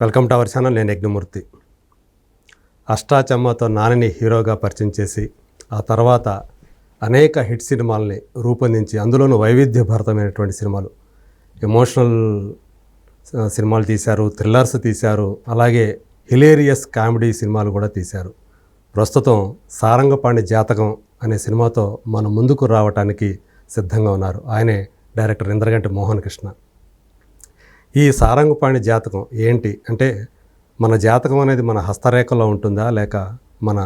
Welcome to our channel. నేను యజ్ఞమూర్తి. అష్టాచమ్మతో నానిని హీరోగా పరిచయం చేసి ఆ తర్వాత అనేక హిట్ సినిమాలని రూపొందించి అందులోనూ వైవిధ్యభరితమైనటువంటి సినిమాలు, ఎమోషనల్ సినిమాలు తీశారు, థ్రిల్లర్స్ తీశారు, అలాగే హిలేరియస్ కామెడీ సినిమాలు కూడా తీశారు. ప్రస్తుతం సారంగపాణి జాతకం అనే సినిమాతో మన ముందుకు రావటానికి సిద్ధంగా ఉన్నారు. ఆయనే డైరెక్టర్ ఇంద్రగంటి మోహన్ కృష్ణ. ఈ సారంగపాణి జాతకం ఏంటి అంటే, మన జాతకం అనేది మన హస్తరేఖలో ఉంటుందా లేక మన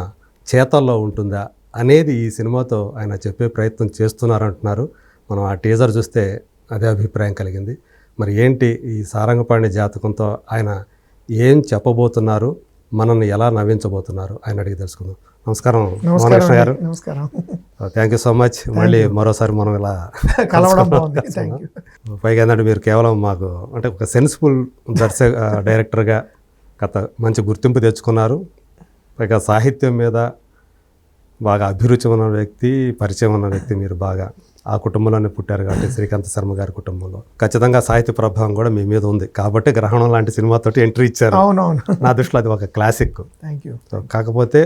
చేతల్లో ఉంటుందా అనేది ఈ సినిమాతో ఆయన చెప్పే ప్రయత్నం చేస్తున్నారంటున్నారు. మనం ఆ టీజర్ చూస్తే అదే అభిప్రాయం కలిగింది. మరి ఏంటి ఈ సారంగపాణి జాతకంతో ఆయన ఏం చెప్పబోతున్నారు, మనల్ని ఎలా నవ్వించబోతున్నారు, ఆయన అడిగి తెలుసుకుందాం. నమస్కారం మోహన్ కృష్ణ గారు. నమస్కారం. Thank you so much. మళ్ళీ మరోసారి మనం ఇలా కలవడం బాగుంది. పైగా ఏంటంటే మీరు కేవలం మాకు అంటే ఒక సెన్సిబుల్ డైరెక్టర్గా మంచి గుర్తింపు తెచ్చుకున్నారు. పైగా సాహిత్యం మీద బాగా అభిరుచి ఉన్న వ్యక్తి, పరిచయం ఉన్న వ్యక్తి. మీరు బాగా ఆ కుటుంబంలోనే పుట్టారు కాబట్టి శ్రీకాంత్ శర్మ గారి కుటుంబంలో ఖచ్చితంగా సాహిత్య ప్రభావం కూడా మీ మీద ఉంది కాబట్టి గ్రహణం లాంటి సినిమాతోటి ఎంట్రీ ఇచ్చారు. అవునవును, నా దృష్టిలో అది ఒక క్లాసిక్. Thank you. కాకపోతే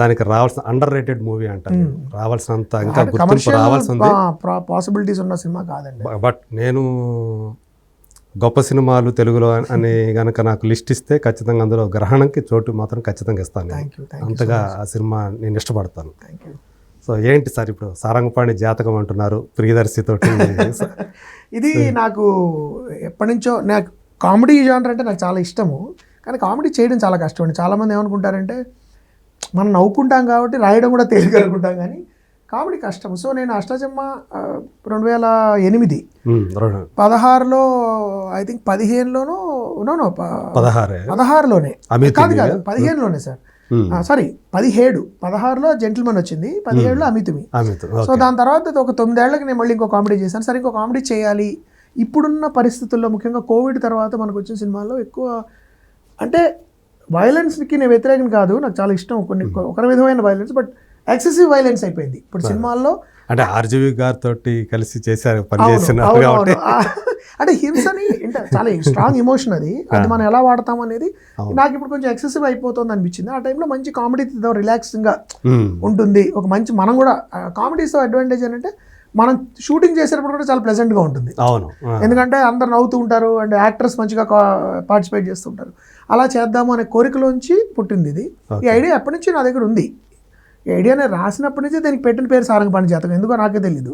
దానికి రావాల్సిన అండర్ రేటెడ్ మూవీ అంటారు. రావాల్సినంత ఇంకా గుర్తింపు రావాల్సింది, పాసిబిలిటీస్ ఉన్న సినిమా కాదండి. బట్ నేను గొప్ప సినిమాలు తెలుగులో అని కనుక నాకు లిస్ట్ ఇస్తే ఖచ్చితంగా అందులో గ్రహణంకి చోటు మాత్రం ఖచ్చితంగా ఇస్తాను. అంతగా ఆ సినిమా నేను ఇష్టపడతాను. సో ఏంటి సార్ ఇప్పుడు సారంగపాణి జాతకం అంటున్నారు, ప్రియదర్శితోటి. ఇది నాకు ఎప్పటి నుంచో, నాకు కామెడీ జానర్ అంటే నాకు చాలా ఇష్టము, కానీ కామెడీ చేయడం చాలా కష్టం అండి. చాలామంది ఏమనుకుంటారంటే మనం నవ్వుకుంటాం కాబట్టి రాయడం కూడా తేలికనుకుంటాం, కానీ కామెడీ కష్టం. సో నేను అష్టాచమ్మ 2008 16లో ఐ థింక్ 15లోనో 16లోనే కాదు 15లోనే సార్, సారీ 16లో జెంటిల్మెన్ వచ్చింది, 17లో అమితుమి. సో దాని తర్వాత ఒక 9 ఏళ్ళకి నేను మళ్ళీ ఇంకో కామెడీ చేశాను. సరే ఇంకో కామెడీ చేయాలి ఇప్పుడున్న పరిస్థితుల్లో, ముఖ్యంగా కోవిడ్ తర్వాత మనకు వచ్చిన సినిమాల్లో ఎక్కువ అంటే వైలెన్స్కి నేను వ్యతిరేకం కాదు, నాకు చాలా ఇష్టం ఒక విధమైన వైలెన్స్, బట్ ఎక్సెసివ్ వైలెన్స్ అయిపోయింది ఇప్పుడు సినిమాల్లో. అంటే ఆర్జీవి గారితో కలిసి చేశారు, అంటే హింసని అంటే చాలా స్ట్రాంగ్ ఎమోషన్, అది మనం ఎలా వాడతాం అనేది నాకు ఇప్పుడు కొంచెం ఎక్సెసివ్ అయిపోతుంది అనిపించింది. ఆ టైంలో మంచి కామెడీ రిలాక్సింగ్గా ఉంటుంది. ఒక మంచి మనం కూడా కామెడీస్తో అడ్వాంటేజ్ ఏంటంటే మనం షూటింగ్ చేసేటప్పుడు కూడా చాలా ప్లెజెంట్గా ఉంటుంది. ఎందుకంటే అందరు నవ్వుతూ ఉంటారు అండ్ యాక్టర్స్ మంచిగా పార్టిసిపేట్ చేస్తుంటారు. అలా చేద్దాము అనే కోరికలోంచి పుట్టింది ఇది. ఈ ఐడియా ఎప్పటి నుంచి నా దగ్గర ఉంది. ఈ ఐడియాని రాసినప్పటి నుంచి దీనికి పెట్టిన పేరు సారంగపాణి జాతకం. ఎందుకో నాకే తెలీదు.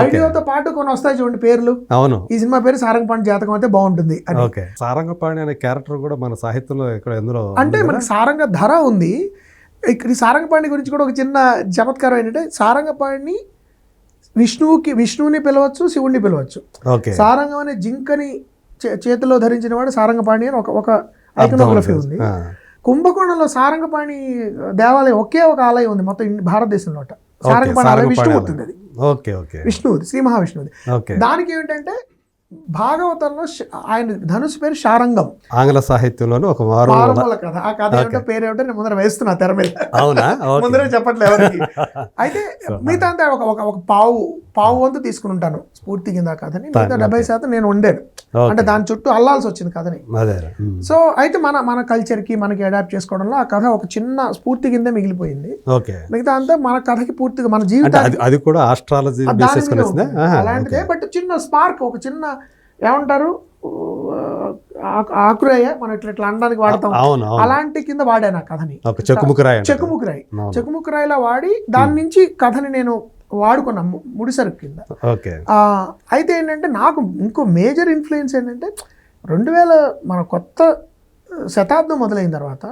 ఐడియాతో పాటు కొన్ని వస్తాయి చూడండి పేర్లు. అవును, ఈ సినిమా పేరు సారంగపాణి జాతకం అయితే బాగుంటుంది. సారంగపాణి అనే క్యారెక్టర్ కూడా మన సాహిత్యంలో ఎక్కడ ఎందులో అంటే మనకి సారంగ ధర ఉంది. ఇక్కడ ఈ సారంగపాణి గురించి కూడా ఒక చిన్న చమత్కారం ఏంటంటే, సారంగపాణిని విష్ణువుని పిలవచ్చు, శివుణ్ణి పిలవచ్చు. సారంగం అనే జింకని చేతిలో ధరించిన వాడు సారంగపాణి అని ఒక ఐకనోగ్రఫీ ఉంది. కుంభకోణంలో సారంగపాణి దేవాలయం ఒకే ఒక ఆలయం ఉంది మొత్తం భారతదేశంలో. సారంగపాణి ఆలయం విష్ణుమూర్తిది, అది విష్ణువుది, శ్రీ మహావిష్ణువుది. దానికి ఏమిటంటే భాగవతంలో ఆయన ధనుసు పేరు శారంగం. ఆంగ్ల సాహిత్యంలోనూ ఒక మారుమూల కథ. ఆ కథ ఏమిటో పేరు ఏమిటో నేను ముందర వేస్తున్నా తెర మీద, ముందరే చెప్పట్లేదు ఎవరికి. అయితే మిగతా అంతా ఒక పావు వంతు తీసుకుని ఉంటాను స్ఫూర్తి కింద కథని. మిగతా 70% నేను వండాను. అంటే దాని చుట్టూ అల్లాల్సి వచ్చింది కథని. సో అయితే మన కల్చర్కి మనకి అడాప్ట్ చేసుకోవడంలో ఆ కథ ఒక చిన్న స్ఫూర్తి కిందే మిగిలిపోయింది. మిగతా అంతా మన కథకి పూర్తిగా మన జీవితానికి అది కూడా ఆస్ట్రాలజీ అలాంటిదే. బట్ చిన్న స్పార్క్, ఒక చిన్న ఏమంటారు ఆకురాయ, మనం ఇట్లా అనడానికి వాడతాం, అలాంటి కింద వాడాను ఆ కథని. చెక్కుముక్కరాయిలా వాడి దాని నుంచి కథని నేను వాడుకున్నా ముడిసరుకు కింద. అయితే ఏంటంటే నాకు ఇంకో మేజర్ ఇన్ఫ్లుయెన్స్ ఏంటంటే 2000 మన కొత్త శతాబ్దం మొదలైన తర్వాత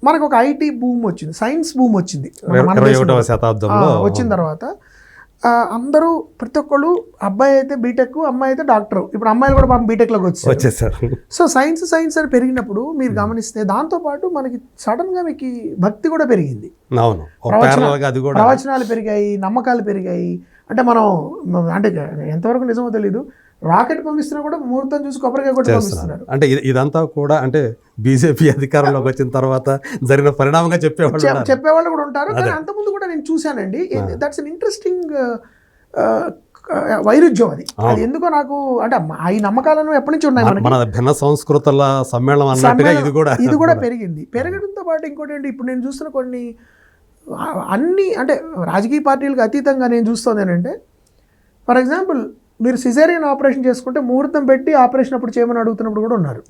మనకు ఒక ఐటీ బూమ్ వచ్చింది, సైన్స్ బూమ్ వచ్చింది. వచ్చిన తర్వాత అందరూ ప్రతి ఒక్కళ్ళు, అబ్బాయి అయితే బీటెక్, అమ్మాయి అయితే డాక్టర్. ఇప్పుడు అమ్మాయిలు కూడా పాపం బీటెక్లోకి వచ్చేసారు. సో సైన్స్ అని పెరిగినప్పుడు మీరు గమనిస్తే దాంతోపాటు మనకి సడన్గా మీకు భక్తి కూడా పెరిగింది. ప్రవచనాలు పెరిగాయి, నమ్మకాలు పెరిగాయి. అంటే మనం అంటే ఎంతవరకు నిజమో తెలీదు, రాకెట్ పంపిస్తున్నా కూడా ముహూర్తం చూసి కొబ్బరికాయ కూడా పంపిస్తున్నారు. అంటే ఇదంతా కూడా అంటే బీజేపీ అధికారంలోకి వచ్చిన తర్వాత జరిగిన పరిణామంగా చెప్పేవాళ్ళు కూడా ఉంటారు. కానీ అంతకుముందు కూడా నేను చూశానండి. దట్స్ అన్ ఇంట్రెస్టింగ్ వైరుధ్యం అది. అది ఎందుకో నాకు అంటే ఈ నమ్మకాలను ఎప్పటి నుంచి ఉన్నాయి మనకి. మన భిన్న సంస్కృతుల సమ్మేళనం అన్నట్టుగా ఇది కూడా పెరిగింది. పెరగడంతో పాటు ఇంకోటి ఏంటి, ఇప్పుడు నేను చూస్తున్న కొన్ని అన్ని అంటే రాజకీయ పార్టీలకు అతీతంగా నేను చూస్తుంది ఏంటంటే, ఫర్ ఎగ్జాంపుల్ మీరు సిజేరియన్ ఆపరేషన్ చేసుకుంటే ముహూర్తం పెట్టి ఆపరేషన్ అప్పుడు చేయమని అడుగుతున్నప్పుడు కూడా ఉన్నారు.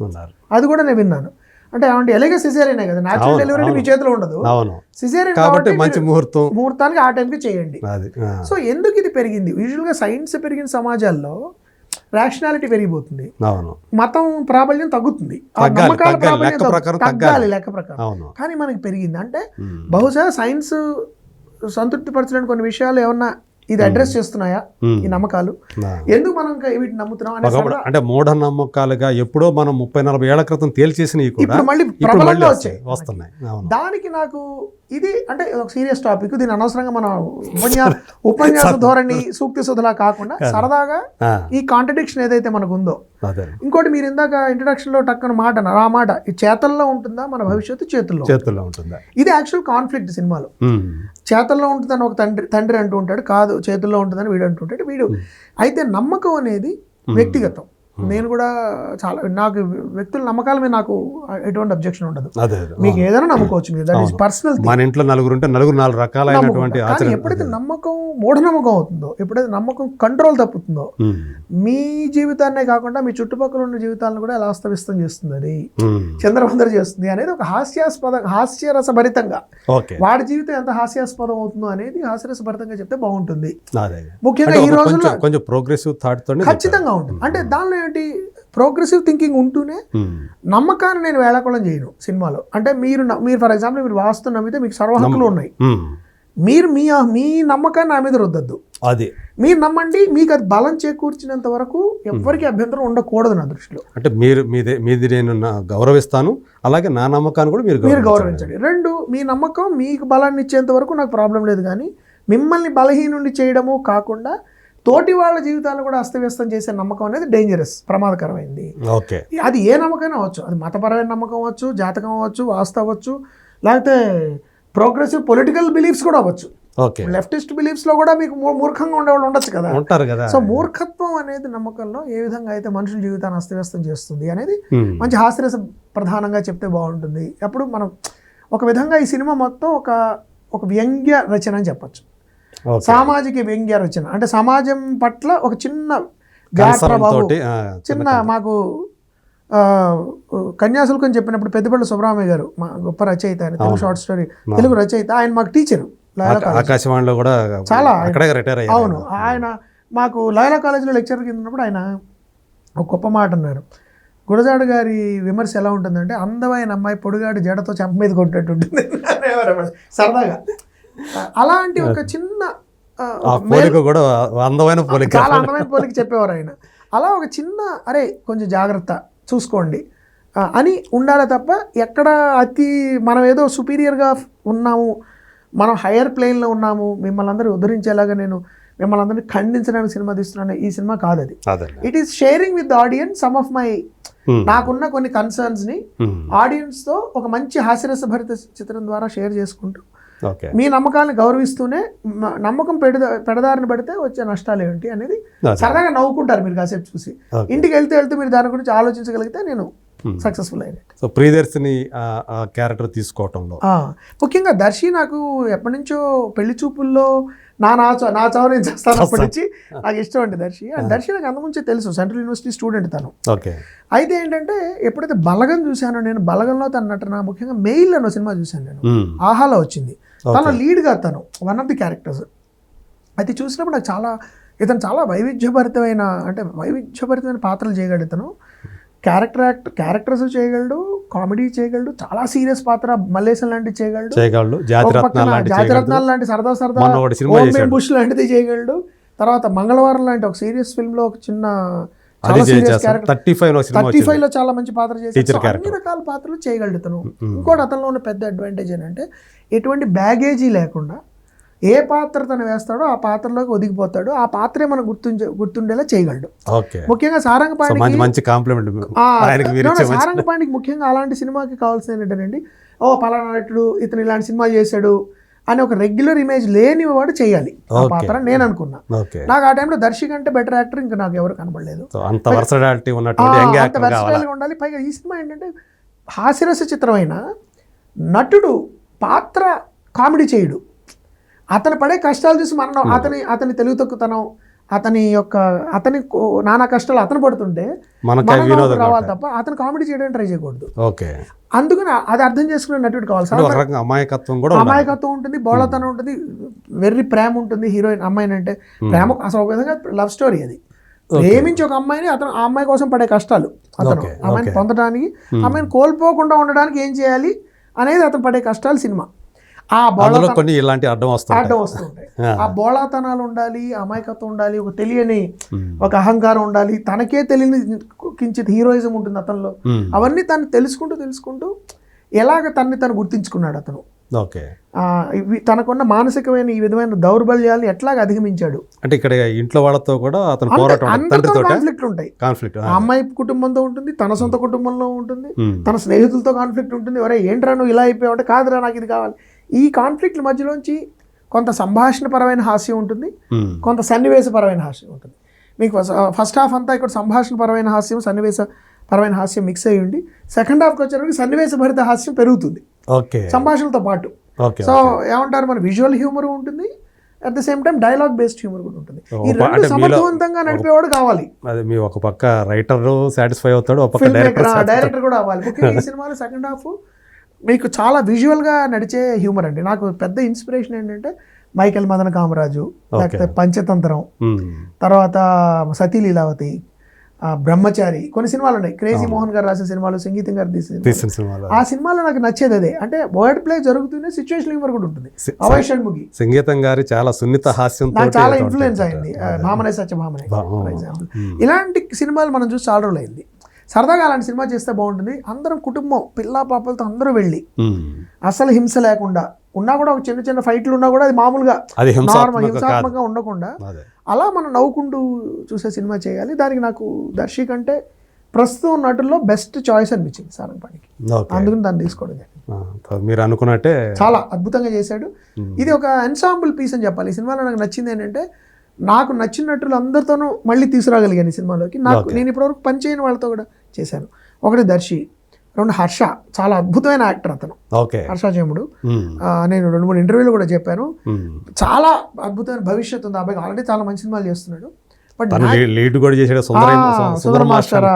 అది కూడా నేను విన్నాను. అంటే ఏమంటే ఎలాగే సిజేరియనే కదా, న్యాచురల్ డెలివరీ మీ చేతిలో ఉండదు, సిజేరియన్ కాబట్టి మంచి ముహూర్తానికి ఆ టైంకి చేయండి. సో ఎందుకు ఇది పెరిగింది? యూజువల్గా సైన్స్ పెరిగిన సమాజాల్లో రేషనాలిటీ పెరిగిపోతుంది, మతం ప్రాబల్యం తగ్గుతుంది, నమ్మకాల ప్రాబల్యం తగ్గాలి లెక్క ప్రకారం. కానీ మనకి పెరిగింది అంటే బహుశా సైన్స్ సంతృప్తి పరచడానికి కొన్ని విషయాలు ఏమన్నా ఇది అడ్రస్ చేస్తున్నాయా ఈ నమ్మకాలు? ఎందుకు మనం వీటిని నమ్ముతున్నాం అంటే మూఢ నమ్మకాలుగా ఎప్పుడో మనం 30-40 ఏళ్ల క్రితం తేల్చేసినవి ఇప్పుడు మళ్ళీ ప్రబలంగా వస్తున్నాయి. దానికి నాకు ఇది అంటే ఒక సీరియస్ టాపిక్, దీని అనవసరంగా మనం ఉపన్యాస ధోరణి సూక్తి సుధలా కాకుండా సరదాగా ఈ కాంట్రడిక్షన్ ఏదైతే మనకు ఉందో. ఇంకోటి మీరు ఇందాక ఇంట్రడక్షన్ లో టక్కన మాట అన్నారు, ఆ మాట ఈ చేతల్లో ఉంటుందా మన భవిష్యత్తు చేతుల్లో ఉంటుందా? ఇది యాక్చువల్ కాన్ఫ్లిక్ట్ సినిమాలో. చేతల్లో ఉంటుందని ఒక తండ్రి అంటూ ఉంటాడు, కాదు చేతుల్లో ఉంటుందని వీడు అంటుంటాడు. వీడు అయితే నమ్మకం అనేది వ్యక్తిగతం. నేను కూడా చాలా నాకు వ్యక్తుల నమ్మకాల మీద నాకు ఎటువంటి అబ్జెక్షన్ ఉండదు. మీకు ఏదైనా నమ్ముకోవచ్చు, మీరు దట్ ఈస్ పర్సనల్. మన ఇంట్లో నలుగురు ఉంటే నలుగురు 4 రకాలైనటువంటి ఆచరణ. ఎప్పుడైతే నమ్మకం మూఢనమ్మకం అవుతుందో, ఎప్పుడైతే నమ్మకం కంట్రోల్ తప్పుతుందో, మీ జీవితాన్నే కాకుండా మీ చుట్టుపక్కల ఉన్న జీవితాలను కూడా ఎలా అస్తవ్యస్తం చేస్తుంది, అది చంద్రవందర చేస్తుంది అనేది ఒక హాస్యరసభరితంగా. వాడి జీవితం ఎంత హాస్యాస్పదం అవుతుందో అనేది హాస్యరసభరితంగా చెప్తే బాగుంటుంది. ముఖ్యంగా ఈ రోజుల్లో కొంచెం ప్రోగ్రెసివ్ థాట్ తో ఖచ్చితంగా ఉంటుంది. అంటే దానిలో ప్రోగ్రెసివ్ థింకింగ్ ఉంటూనే నమ్మకాన్ని నేను వేళాకోళం చేయను సినిమాలో. అంటే మీరు ఫర్ ఎగ్జాంపుల్ మీరు వాస్తు నమ్మితే మీకు సర్వ హక్కులు ఉన్నాయి, మీరు మీ నమ్మకాన్ని నా మీద రుద్దద్దు. అది మీరు నమ్మండి, మీకు అది బలం చేకూర్చినంత వరకు ఎవరికి అభ్యంతరం ఉండకూడదు నా దృష్టిలో. అంటే మీది నేను గౌరవిస్తాను, అలాగే నా నమ్మకాన్ని కూడా మీరు గౌరవించండి. 2, మీ నమ్మకం మీకు బలాన్ని ఇచ్చేంత వరకు నాకు ప్రాబ్లం లేదు, కానీ మిమ్మల్ని బలహీనుండి చేయడము కాకుండా తోటి వాళ్ళ జీవితాలు కూడా అస్తవ్యస్తం చేసే నమ్మకం అనేది డేంజరస్, ప్రమాదకరమైంది. అది ఏ నమ్మకం అవ్వచ్చు, అది మతపరమైన నమ్మకం అవ్వచ్చు, జాతకం అవ్వచ్చు, వాస్తు అవ్వచ్చు, లేకపోతే ప్రోగ్రెసివ్ పొలిటికల్ బిలీఫ్స్ కూడా అవ్వచ్చు. లెఫ్టిస్ట్ బిలీఫ్స్ లో కూడా మీకు మూర్ఖంగా ఉండేవాళ్ళు ఉండొచ్చు కదా. సో మూర్ఖత్వం అనేది నమ్మకంలో ఏ విధంగా అయితే మనుషుల జీవితాన్ని అస్తవ్యస్తం చేస్తుంది అనేది మంచి హాస్యరస ప్రధానంగా చెప్తే బాగుంటుంది. అప్పుడు మనం ఒక విధంగా ఈ సినిమా మొత్తం ఒక వ్యంగ్య రచన అని చెప్పచ్చు, సామాజిక వ్యంగ్య రచన. అంటే సమాజం పట్ల ఒక చిన్న మాకు కన్యాశుల్కం చెప్పినప్పుడు పెద్దపల్లి సుబ్రహ్మణ్య గారు మా గొప్ప రచయిత, ఆయన తెలుగు షార్ట్ స్టోరీ తెలుగు రచయిత, ఆయన మాకు టీచరు ఆకాశవాణిలో కూడా చాలా. అవును, ఆయన మాకు లయలా కాలేజీలో లెక్చర్ కింద ఉన్నప్పుడు ఆయన ఒక గొప్ప మాట అన్నారు. గురజాడ గారి విమర్శ ఎలా ఉంటుందంటే, అందమైన అమ్మాయి పొడుగాడి జడతో చెంప మీద కొట్టేట్టు ఉంటుంది సరదాగా. అలాంటి ఒక చిన్న కూడా అందమైన పోలిక, చాలా అందమైన పోలిక చెప్పేవారు ఆయన. అలా ఒక చిన్న అరే కొంచెం జాగ్రత్త చూసుకోండి అని ఉండాలి తప్ప, ఎక్కడ మనం ఏదో సుపీరియర్గా ఉన్నాము, మనం హయ్యర్ ప్లేన్లో ఉన్నాము, మిమ్మల్ని అందరూ ఉద్ధరించేలాగా నేను మిమ్మల్ని అందరినీ ఖండించడానికి సినిమా తీస్తున్నాను, ఈ సినిమా కాదు అది. It is sharing with the audience some of my నాకున్న కొన్ని కన్సర్న్స్ని ఆడియన్స్తో ఒక మంచి హాస్యరసభరిత చిత్రం ద్వారా షేర్ చేసుకుంటూ, మీ నమ్మకాలను గౌరవిస్తూనే నమ్మకం పెడదారిని పడితే వచ్చే నష్టాలు ఏంటి అనేది సరదాగా నవ్వుకుంటారు మీరు కాసేపు చూసి. ఇంటికి వెళ్తే మీరు దాని గురించి ఆలోచించగలిగితే నేను సక్సెస్ఫుల్ అయినట్టు. సో ప్రియదర్శిని క్యారెక్టర్ తీసుకోవటంలో ముఖ్యంగా దర్శి నాకు ఎప్పటి నుంచో పెళ్లి చూపుల్లో నా చావు నేను చేస్తాను అప్పటి నుంచి నాకు ఇష్టం అండి దర్శి. అండ్ దర్శి నాకు అంతకుముంచే తెలుసు, సెంట్రల్ యూనివర్సిటీ స్టూడెంట్ తను. అయితే ఏంటంటే ఎప్పుడైతే బలగం చూశానో నేను, బలగంలో తన నటన, ముఖ్యంగా మెయిల్ అన్న సినిమా చూశాను నేను, ఆహాలో వచ్చింది, తన లీడ్గా తను వన్ ఆఫ్ ది క్యారెక్టర్స్. అయితే చూసినప్పుడు నాకు ఇతను చాలా వైవిధ్యభరితమైన పాత్రలు చేయగలడు. ఇతను క్యారెక్టర్స్ చేయగలడు, కామెడీ చేయగలడు, చాలా సీరియస్ పాత్ర మల్లేశం లాంటివి చేయగలడు, జాతిరత్నాలు లాంటి సరదా బుష్ లాంటిది చేయగలడు. తర్వాత మంగళవారం లాంటి ఒక సీరియస్ ఫిల్మ్ లో ఒక చిన్న 35 లో చాలా మంచి పాత్ర చేశాడు. అన్ని రకాల పాత్రలు చేయగలడు ఇతను. ఇంకోటి అతనిలో ఉన్న పెద్ద అడ్వాంటేజ్ ఏంటంటే ఎటువంటి బ్యాగేజీ లేకుండా ఏ పాత్ర తను వేస్తాడో ఆ పాత్రలోకి ఒదిగిపోతాడు, ఆ పాత్రే మనకు గుర్తుండేలా చేయగలడు. ముఖ్యంగా సారంగపాణికి ముఖ్యంగా అలాంటి సినిమాకి కావాల్సిన ఏంటంటే, పలానా నటుడు ఇతను ఇలాంటి సినిమా చేశాడు అని ఒక రెగ్యులర్ ఇమేజ్ లేని వాడు చేయాలి ఆ Okay. పాత్ర నేను అనుకున్నా. ఓకే. నాకు ఆ టైంలో దర్శి కంటే బెటర్ యాక్టర్ ఇంకా నాకు ఎవరు కనబడలేదు. సో అంత వర్సటాలిటీ ఉన్నటువంటి యంగ్ అంత యాక్టర్ కావాలా? వెర్సటైల్గా ఉండాలి. పైగా ఈ సినిమా ఏంటంటే హాస్యరస చిత్రమైన నటుడు పాత్ర కామెడీ చేయడు. అతను పడే కష్టాలు చూసి మనం అతని తెలుగు తక్కువతనం, అతని నానా కష్టాలు అతను పడుతుంటే మనకి మనం వినోదం రావాలి తప్ప అతను కామెడీ చేయడానికి ట్రై చేయకూడదు. ఓకే. అందుకని అది అర్థం చేసుకునే నటుడు కావాలి. అంటే ఒక రకంగా అమాయకత్వం కూడా ఉండాలి. అమాయకత్వం ఉంటుంది, బోళతనం ఉంటుంది, వెర్రి ప్రేమ ఉంటుంది. హీరోయిన్ అమ్మాయిని అంటే ప్రేమ అసలు ఒక విధంగా లవ్ స్టోరీ అది. ప్రేమించి ఒక అమ్మాయిని అతను ఆ అమ్మాయి కోసం పడే కష్టాలు, అతను అమ్మాయిని పొందడానికి, అమ్మాయిని కోల్పోకుండా ఉండడానికి ఏం చేయాలి అనేది అతను పడే కష్టాలు సినిమా. ఆ అందులో కొన్ని ఇలాంటి అడ్డం వస్తుంటాయి. ఆ బోళాతనాలు ఉండాలి, అమాయకత్వం ఉండాలి, ఒక తెలియని ఒక అహంకారం ఉండాలి, తనకే తెలియని కించిత్ హీరోయిజం ఉంటుంది అతనిలో. అవన్నీ తను తెలుసుకుంటూ ఎలాగ తను గుర్తించుకున్నాడు అతను. ఓకే. తనకున్న మానసికమైన ఈ విధమైన దౌర్బల్యాలను ఎట్లాగ అధిగమించాడు. అంటే ఇక్కడ ఇంట్లో వాళ్ళతో కూడా అతను పోరాటం, కాన్ఫ్లిక్ట్లు ఉంటాయి. ఆ అమ్మాయి కుటుంబంతో ఉంటుంది, తన సొంత కుటుంబంలో ఉంటుంది, తన స్నేహితులతో కాన్ఫ్లిక్ట్ ఉంటుంది. ఒరే ఏంట్రా నువ్వు ఇలా అయిపోయావు అంటే, కాదురా నాకు ఇది కావాలి. ఈ కాన్ఫ్లిక్ట్ల మధ్యలోంచి కొంత సంభాషణపరమైన హాస్యం ఉంటుంది, కొంత సన్నివేశపరమైన హాస్యం ఉంటుంది. మీకు ఫస్ట్ హాఫ్ అంతా ఇక్కడ సంభాషణపరమైన హాస్యం, సన్నివేశపరమైన హాస్యం మిక్స్ అయ్యి ఉండి సెకండ్ హాఫ్కి వచ్చేసరికి సన్నివేశభరిత హాస్యం పెరుగుతుంది సంభాషణతో పాటు. సో ఏమంటారు, మన విజువల్ హ్యూమర్ ఉంటుంది, at the same time dialogue based humour కూడా ఉంటుంది. ఈ రెండు సమర్థవంతంగా నడిపేవాడు కావాలి. అది మీ ఒక పక్క రైటర్ సాటిస్ఫై అవుతాడు, ఒక పక్క డైరెక్టర్ కూడా అవ్వాలి. ముఖ్యంగా ఈ సినిమాలో సెకండ్ హాఫ్ మీకు చాలా విజువల్గా నడిచే హ్యూమర్ అండి. నాకు పెద్ద ఇన్స్పిరేషన్ ఏంటంటే మైకేల్ మదన కామరాజు, లేకపోతే పంచతంత్రం, తర్వాత సతీ లీలావతి, బ్రహ్మచారి, కొన్ని సినిమాలు ఉన్నాయి. క్రేజీ మోహన్ గారు రాసిన సినిమాలు, సంగీతం గారు తీసిన సినిమాలు. ఆ సినిమాలో నాకు నచ్చేది అదే, అంటే వర్డ్ ప్లే జరుగుతూనే సిచ్యువేషన్ హ్యూమర్ కూడా ఉంటుంది. అభయ్ షణ్ముఖి, సంగీతం గారి చాలా సున్నిత హాస్యం నాకు చాలా ఇన్ఫ్లుయెన్స్ అయింది. భామనే సత్యభామనే ఫర్ ఎగ్జాంపుల్. ఇలాంటి సినిమాలు మనం చూసి చాలా రోజులు అయింది. సరదాగా అలాంటి సినిమా చేస్తే బాగుంటుంది. అందరం కుటుంబం పిల్లా పాపలతో అందరూ వెళ్ళి అసలు హింస లేకుండా ఉన్నా కూడా, ఒక చిన్న చిన్న ఫైట్లు ఉన్నా కూడా అది మామూలుగా హింసాత్మకంగా ఉండకుండా అలా మనం నవ్వుకుంటూ చూసే సినిమా చేయాలి. దానికి నాకు దర్శి కంటే ప్రస్తుతం నటుల్లో బెస్ట్ చాయిస్ అనిపించింది సారంగపాణికి. అందుకని దాన్ని తీసుకోవడం మీరు అనుకున్నట్టే చాలా అద్భుతంగా చేశాడు. ఇది ఒక ఎన్సాంబుల్ పీస్ అని చెప్పాలి. ఈ సినిమాలో నాకు నచ్చింది ఏంటంటే, నాకు నచ్చిన నటులు అందరితోనూ మళ్ళీ తీసుకురాగలిగాను ఈ సినిమాలోకి. నేను ఇప్పటివరకు పనిచేయని వాళ్ళతో కూడా చేశాను. ఒకటి దర్శి, రెండు హర్ష, చాలా అద్భుతమైన యాక్టర్ అతను, హర్ష చేముడు. నేను 2-3 ఇంటర్వ్యూలు కూడా చెప్పాను. చాలా అద్భుతమైన భవిష్యత్తు ఉంది. అబ్బాయి ఆల్రెడీ చాలా మంచి సినిమాలు చేస్తున్నాడు. But Sundara master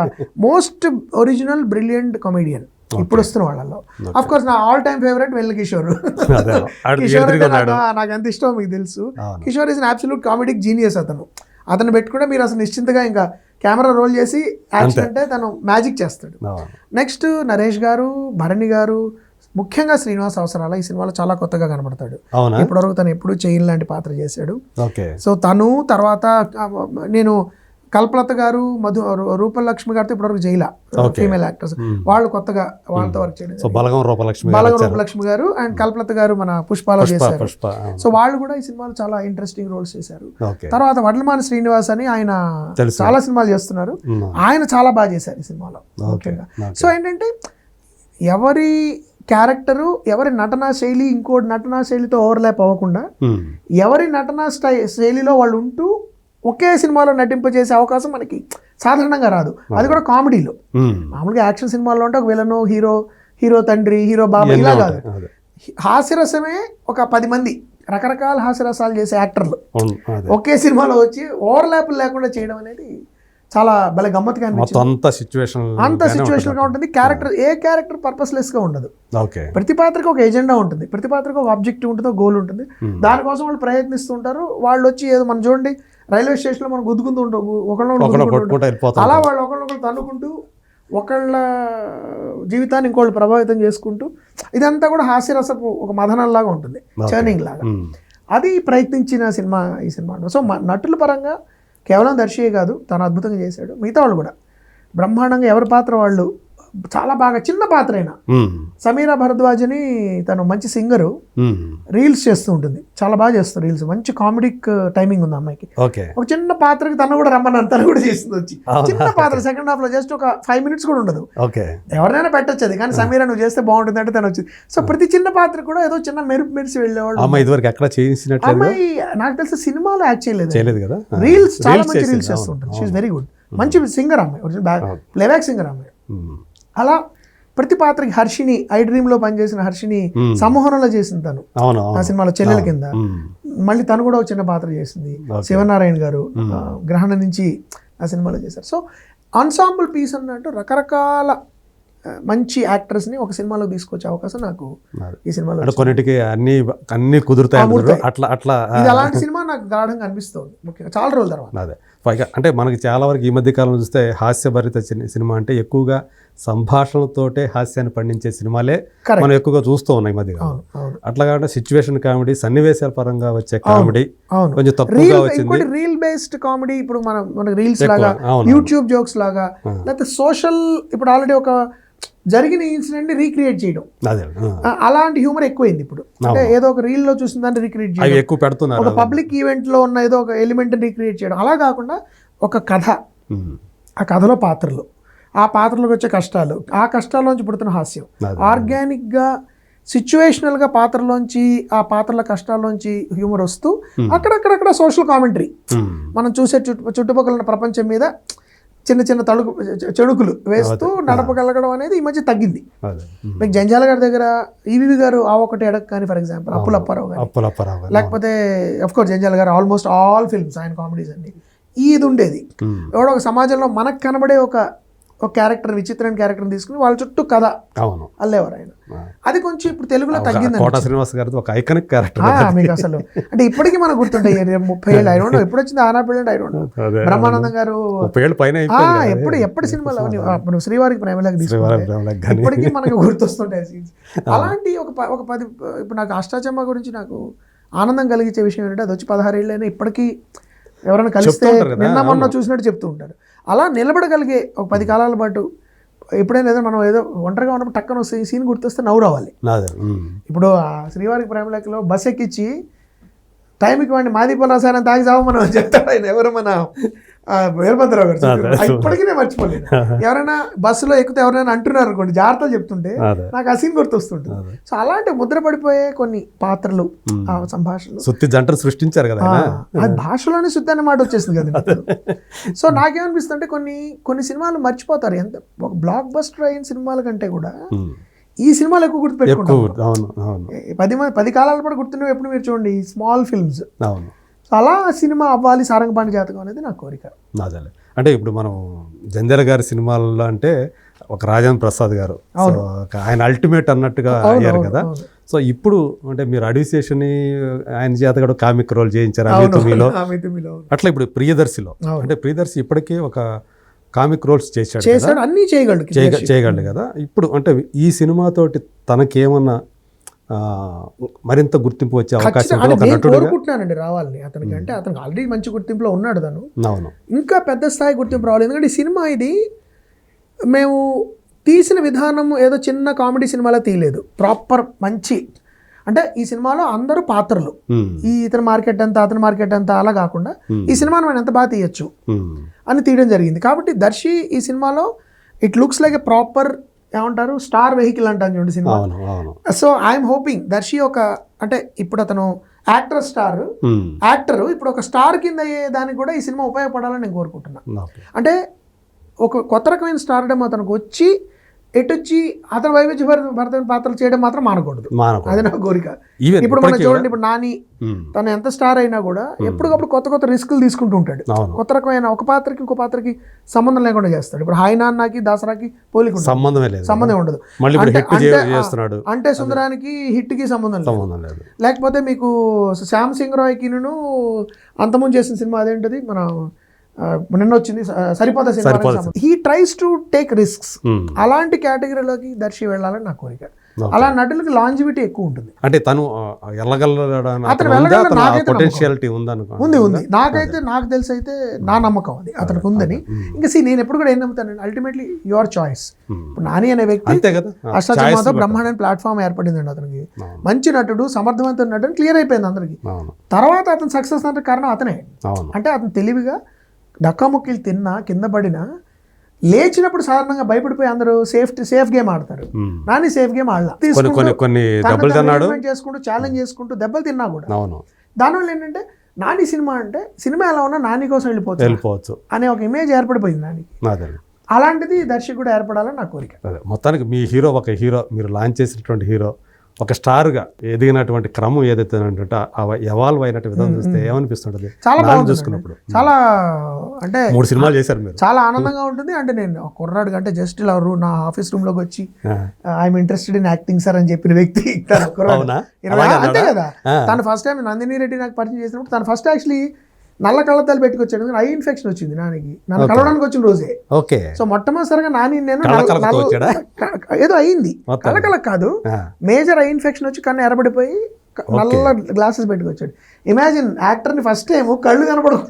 most original brilliant comedian ఇప్పుడు వస్తున్న వాళ్ళలో. అఫ్ కోర్స్ నా all time favourite well Kishore. Kishore అంటే నాకు ఎంత ఇష్టం మీకు తెలుసు. Kishore is an absolute comedic genius. అతను పెట్టుకుంటే మీరు అసలు నిశ్చింతగా ఇంకా కెమెరా రోల్ చేసి యాక్షన్ అంటే తను మ్యాజిక్ చేస్తాడు. నెక్స్ట్ నరేష్ గారు, భరణి గారు, ముఖ్యంగా శ్రీనివాస్ అవసరాల ఈ సినిమాలో చాలా కొత్తగా కనబడతాడు. ఇప్పటివరకు తను ఎప్పుడు చేయని లాంటి పాత్ర చేశాడు. సో తను తర్వాత నేను కల్పలత గారు, రూపలక్ష్మి గారితో ఇప్పటివరకు జైలా ఫీమేల్ యాక్టర్స్, వాళ్ళు కొత్తగా వాళ్ళతో వర్క్ చేయడం. బలగం రూపలక్ష్మి గారు అండ్ కల్పలత గారు మన పుష్పాలో చేశారు. సో వాళ్ళు కూడా ఈ సినిమాలో చాలా ఇంట్రెస్టింగ్ రోల్స్ చేశారు. తర్వాత వడ్లమాన శ్రీనివాస్ అని ఆయన చాలా సినిమాలు చేస్తున్నారు. ఆయన చాలా బాగా చేశారు ఈ సినిమాలో ముఖ్యంగా. సో ఏంటంటే ఎవరి క్యారెక్టరు, ఎవరి నటనా శైలి ఇంకోటి నటనా శైలితో ఓవర్లాప్ అవ్వకుండా ఎవరి నటనా శైలిలో వాళ్ళు ఉంటూ ఒకే సినిమాలో నటింపజేసే అవకాశం మనకి సాధారణంగా రాదు. అది కూడా కామెడీలో. మామూలుగా యాక్షన్ సినిమాల్లో అంటే ఒక విలను, హీరో తండ్రి, హీరో బాబా ఇలా కాదు. హాస్యరసమే ఒక 10 మంది రకరకాల హాస్యరసాలు చేసే యాక్టర్లు ఒకే సినిమాలో వచ్చి ఓవర్లాప్ లేకుండా చేయడం అనేది చాలా భలే గమ్మత్తుగా అనిపించింది. అంత సిచ్యువేషన్ గా ఉంటుంది. ఏ క్యారెక్టర్ పర్పస్లెస్ గా ఉండదు. ప్రతి పాత్రకి ఒక ఎజెండా ఉంటుంది, ప్రతి పాత్రకి ఒక ఆబ్జెక్టివ్ ఉంటుంది, ఒక గోల్ ఉంటుంది. దానికోసం వాళ్ళు ప్రయత్నిస్తుంటారు. వాళ్ళు వచ్చి ఏదో మనం చూడండి రైల్వే స్టేషన్ లో మనం గుద్దుకుంటూ ఉంటాం, అలా వాళ్ళు ఒకళ్ళొకళ్ళు తన్నుకుంటూ ఒకళ్ళ జీవితాన్ని ఇంకోళ్ళు ప్రభావితం చేసుకుంటూ ఇదంతా కూడా హాస్యరసపు ఒక మదనంలాగా ఉంటుంది, చర్నింగ్ లాగా. అది ప్రయత్నించిన సినిమా ఈ సినిమా. సో నటుల పరంగా కేవలం దర్శియే కాదు, తను అద్భుతంగా చేశాడు. మిగతా వాళ్ళు కూడా బ్రహ్మాండంగా ఎవరి పాత్ర వాళ్ళు చాలా బాగా చిన్న పాత్ర అయినా సమీరా భరద్వాజ్ అని తను మంచి సింగరు, రీల్స్ చేస్తూ ఉంటుంది, చాలా బాగా చేస్తుంది రీల్స్, మంచి కామెడిక్ టైమింగ్ ఉంది అమ్మాయికి. ఓకే. ఒక చిన్న పాత్రకి తను కూడా రమ్మని తను కూడా చేస్తుంది వచ్చి, చిన్న పాత్ర సెకండ్ హాఫ్ లో జస్ట్ ఒక 5 minutes కూడా ఉండదు. ఓకే. ఎవరైనా పెట్టచ్చు అది, కానీ సమీరా నువ్వు చేస్తే బాగుంటుంది అంటే తను వచ్చింది. సో ప్రతి చిన్న పాత్ర కూడా ఏదో చిన్న మెరిసి వెళ్ళేవాళ్ళు. అమ్మాయి ఇదివరకు ఎక్కడ చేసినట్టు అమ్మాయి నాకు తెలిసి సినిమాలో యాక్ట్ చేయలేదు కదా, రీల్స్ చాలా మంచి రీల్స్ చేస్తుంటుంది. షీఈస్ వెరీ గుడ్, మంచి సింగర్ అమ్మాయి, ప్లేబ్యాక్ సింగర్ అమ్మాయి. అలా ప్రతి పాత్రకి హర్షిని, ఐ డ్రీమ్ లో పనిచేసిన హర్షిని సంమోహనంలో చేసింది తను ఆ సినిమాలో చెల్లెల కింద. మళ్ళీ తను కూడా ఒక చిన్న పాత్ర చేసింది. శివనారాయణ గారు గ్రహణ నుంచి ఆ సినిమాలో చేశారు. సో ఆన్సాంబుల్ పీస్ అన్నట్టు రకరకాల మంచి యాక్టర్స్ ని ఒక సినిమాలో తీసుకొచ్చే అవకాశం నాకు ఈ సినిమాలో, కొన్నిటికి అన్ని కుదురుతాయి అట్లా. ఇది అలాంటి సినిమా నాకు గాఢంగా అనిపిస్తుంది ముఖ్యంగా చాలా రోజుల తర్వాత. అదే పైగా అంటే మనకి చాలా వరకు ఈ మధ్య కాలంలో చూస్తే హాస్యభరిత సినిమా అంటే ఎక్కువగా సంభాషణలతోటే హాస్యాన్ని పండించే సినిమాలే మనం ఎక్కువగా చూస్తూ ఉన్నాం ఈ మధ్య కాలంలో. అట్లా కాకుండా సిచ్యువేషన్ కామెడీ, సన్నివేశాల పరంగా వచ్చే కామెడీ కొంచెం తక్కువగా వచ్చింది. రీల్ బేస్డ్ కామెడీ ఇప్పుడు మనకి రీల్స్ లాగా, యూట్యూబ్ జోక్స్ లాగా, లేకపోతే సోషల్, ఇప్పుడు ఆల్రెడీ ఒక జరిగిన ఇన్సిడెంట్ ని రీక్రియేట్ చేయడం, అలాంటి హ్యూమర్ ఎక్కువైంది ఇప్పుడు. అంటే ఏదో ఒక రీల్ లో చూసిన దాన్ని రీక్రియేట్ చేయడం, ఎక్కువ పెడుతున్నారు. ఒక పబ్లిక్ ఈవెంట్ లో ఉన్న ఏదో ఒక ఎలిమెంట్ ని రీక్రియేట్ చేయడం, అలా కాకుండా ఒక కథ, ఆ కథలో పాత్రలు, ఆ పాత్రలకు వచ్చే కష్టాలు, ఆ కష్టాల్లోంచి పుడుతున్న హాస్యం, ఆర్గానిక్ గా సిచ్యువేషనల్ గా పాత్రలోంచి, ఆ పాత్రల కష్టాల్లోంచి హ్యూమర్ వస్తూ అక్కడక్కడ సోషల్ కామెంటరీ, మనం చూసే చుట్టుపక్కల ఉన్న ప్రపంచం మీద చిన్న చిన్న చెడుకులు వేస్తూ నడపగలగడం అనేది ఈ మధ్య తగ్గింది. మీకు జంజాల గారి దగ్గర ఈవీవి గారు ఆ ఒకటి ఎడక్ కానీ, ఫర్ ఎగ్జాంపుల్ అప్పుల అప్పారావు గారు, లేకపోతే అఫ్ కోర్స్ జంజాల గారు ఆల్మోస్ట్ ఆల్ ఫిల్మ్స్ ఆయన కామెడీస్ అన్ని ఇది ఉండేది. ఎవడో ఒక సమాజంలో మనకు కనబడే ఒక క్యారెక్టర్, విచిత్రమైన క్యారెక్టర్ని తీసుకుని వాళ్ళ చుట్టూ కథ అల్లేవారు ఆయన. అది కొంచెం ఇప్పుడు తెలుగులో తగ్గింది. కోట శ్రీనివాస్ గారితో ఒక ఐకానిక్ క్యారెక్టర్ మీకు అసలు అంటే ఇప్పటికీ మనకు గుర్తుంటాయి. 30 ఏళ్ళు ఐ డోంట్ నో ఎప్పుడు వచ్చింది ఆనా పెళ్ళి, ఐ డోంట్ నో. బ్రహ్మానందం గారు ఎప్పుడు సినిమాలో అప్పుడు శ్రీవారికి ప్రేమలకు తీసుకుంటే ఇప్పటికీ మనకు గుర్తొస్తుంటాయి సీన్స్. అలాంటి ఒక 10 ఇప్పుడు నాకు అష్టాచమ్మ గురించి నాకు ఆనందం కలిగించే విషయం ఏంటంటే అది వచ్చి 16 ఏళ్ళైనా ఇప్పటికీ ఎవరైనా కలిస్తే నిన్న మొన్న చూసినట్టు చెప్తూ ఉంటారు. అలా నిలబడగలిగే ఒక 10 కాలాల పాటు ఎప్పుడైనా ఏదో మనం ఏదో ఒంటరిగా ఉన్నప్పుడు టక్కన సీన్ గుర్తొస్తే నవ్వు రావాలి. ఇప్పుడు శ్రీవారికి ప్రేమలేఖలో బస్ ఎక్కించి టైంకి వాడిని మాదీపల్ రసాయనం తాగి సాగు మనం చెప్తాడు ఆయన, ఎవరు మన వీరభద్రరావు గారు. ఇప్పటికీ నేను మర్చిపోలేదు. ఎవరైనా బస్సులో ఎక్కితే ఎవరైనా అంటున్నారు అనుకోండి, జాగ్రత్తలు చెప్తుంటే నాకు ఆ సీన్ గుర్తొస్తుంటుంది. సో అలాంటి ముద్ర పడిపోయే కొన్ని పాత్రలు, ఆ సంభాషణలు, సుత్తి జంటలు సృష్టించారు కదా. అది భాషలోనే శుద్ధి అనే మాట వచ్చేసింది కదా. సో నాకేమనిపిస్తుంది అంటే కొన్ని సినిమాలు మర్చిపోతారు. ఎంత ఒక బ్లాక్ బస్టర్ అయిన సినిమాల కంటే కూడా ఈ సినిమాలు ఎక్కువ గుర్తుపెట్టుకుంటారు. 10 కాలాల పాటు గుర్తున్నవి ఎప్పుడు మీరు చూడండి స్మాల్ ఫిల్మ్స్. అలా సినిమా అవ్వాలి సారంగపాణి జాతకం అనేది నా కోరిక. అంటే ఇప్పుడు మనం జంధ్యాల గారి సినిమాల్లో అంటే ఒక రాజేంద్ర ప్రసాద్ గారు ఆయన అల్టిమేట్ అన్నట్టుగా అయ్యారు కదా. సో ఇప్పుడు అంటే మీరు అడివిశేషని ఆయన చేత కూడా కామిక్ రోల్ చేయించారు అమితుమిలో. అట్లా ఇప్పుడు ప్రియదర్శిలో అంటే ప్రియదర్శి ఇప్పటికే ఒక కామిక్ రోల్స్ చేశాడు, అన్నీ చేయగలడు కదా. ఇప్పుడు అంటే ఈ సినిమాతోటి తనకేమన్నా మరింత గుర్తింపు వచ్చే అవకాశం కోరుకుంటున్నానండి రావాలని అతనికి. అంటే అతనికి ఆల్రెడీ మంచి గుర్తింపులో ఉన్నాడు తను, ఇంకా పెద్ద స్థాయి గుర్తింపు రావాలి. ఎందుకంటే ఈ సినిమా ఇది మేము తీసిన విధానం ఏదో చిన్న కామెడీ సినిమాలో తీయలేదు, ప్రాపర్ మంచి. అంటే ఈ సినిమాలో అందరూ పాత్రలు, ఈ ఇతని మార్కెట్ అంతా అతని మార్కెట్ అంతా అలా కాకుండా ఈ సినిమాను మనం ఎంత బాగా తీయచ్చు అని తీయడం జరిగింది. కాబట్టి దర్శి ఈ సినిమాలో it looks like a proper ఏమంటారు స్టార్ వెహికల్ అంటాను చూడండి సినిమా. సో ఐఎమ్ హోపింగ్ దర్శి ఒక అంటే ఇప్పుడు అతను యాక్టర్ ఇప్పుడు ఒక స్టార్ కింద అయ్యే దానికి కూడా ఈ సినిమా ఉపయోగపడాలని నేను కోరుకుంటున్నాను. అంటే ఒక కొత్త రకమైన స్టార్డమ్ అతనికి వచ్చి ఎటొచ్చి అతను వైవిధ్య భరతమైన పాత్రలు చేయడం మాత్రం మానకూడదు, అది నా కోరిక. ఇప్పుడు మనం చూడండి, ఇప్పుడు నాని తను ఎంత స్టార్ అయినా కూడా ఎప్పటికప్పుడు కొత్త రిస్కులు తీసుకుంటూ ఉంటాడు. కొత్త రకమైన ఒక పాత్రకి ఇంకో పాత్రకి సంబంధం లేకుండా చేస్తాడు. ఇప్పుడు హాయ్ నాన్నకి దసరాకి పోలిక సంబంధం ఉండదు. అంటే సుందరానికి హిట్ కి సంబంధం లేదు. లేకపోతే మీకు శ్యామ్ సింగ్ రాయ్కి అంతకుముందు చేసిన సినిమా అదేంటది మన నిన్న వచ్చింది సరిపోతా cinema. He tries to take risks. అలాంటి కేటగిరీలోకి దర్శి వెళ్ళాలని నా కోరిక. అలా నటులకి లాంజివిటీ ఎక్కువ ఉంటుంది. అంటే తను పొటెన్షియాలిటీ ఉంది. నాకైతే నాకు తెలిసి అయితే నా నమ్మకం అది అతనికి ఉందని. ఇంకా నేను ఎప్పుడు కూడా ఏం నమ్ముతానండి, అల్టిమేట్లీ యువర్ చాయిస్. ఇప్పుడు నాని అనే వ్యక్తి అష్టాచమ్మాతో బ్రహ్మాండ ప్లాట్ఫామ్ ఏర్పడిందండి అతనికి. మంచి నటుడు, సమర్థవంతుడు నటుడు క్లియర్ అయిపోయింది అందరికి. తర్వాత అతను సక్సెస్ అంటే కారణం అతనే. అంటే అతను తెలివిగా డక్కాముక్కీలు తిన్నా కింద పడినా లేచినప్పుడు సాధారణంగా భయపడిపోయి అందరూ సేఫ్ గేమ్ ఆడతారు. నాని సేఫ్ గేమ్ ఆడలా, చేసుకుంటూ ఛాలెంజ్ చేసుకుంటూ దెబ్బలు తిన్నా కూడా. దానివల్ల ఏంటంటే నాని సినిమా అంటే సినిమా ఎలా ఉన్నా నాని కోసం వెళ్ళిపోవచ్చు అనే ఒక ఇమేజ్ ఏర్పడిపోయింది నానికి. అలాంటిది దర్శకుడు ఏర్పడాలని నా కోరిక. మొత్తానికి మీ హీరో ఒక హీరో, మీరు లాంచ్ చేసినటువంటి హీరో ఒక స్టార్గా ఎదిగినటువంటి క్రమం ఏదైతే ఎవాల్వ్ అయినట్టు విధానం చూస్తే ఏమనిపిస్తుంటది? చాలా బాగుంది చూసుకున్నప్పుడు. చాలా అంటే 3 సినిమాలు చేశారు మీరు, చాలా ఆనందంగా ఉంటుంది. అంటే నేను కుర్రాడు అంటే జస్ట్ ఇలా నా ఆఫీస్ రూమ్ లోకి వచ్చి I'm interested in acting sir అని చెప్పిన వ్యక్తి అంతే కదా. తను ఫస్ట్ టైం నందిని రెడ్డి నాకు పరిచయం చేసినప్పుడు తను ఫస్ట్ యాక్చువల్లీ నల్ల కళ్ళద్దాలు పెట్టుకొచ్చాడు. ఐ ఇన్ఫెక్షన్ వచ్చింది నానికి, నన్ను కలవడానికి వచ్చిన రోజే. సో మొట్టమొదటిసారిగా నాని నేను ఏదో అయింది, కళ్ళకళ్ళకు కాదు, మేజర్ ఐ ఇన్ఫెక్షన్ వచ్చి కన్ను ఎరబడిపోయి నల్ల గ్లాసెస్ పెట్టుకొచ్చాడు. ఇమాజిన్ యాక్టర్ని ఫస్ట్ టైం కళ్ళు కనపడదు.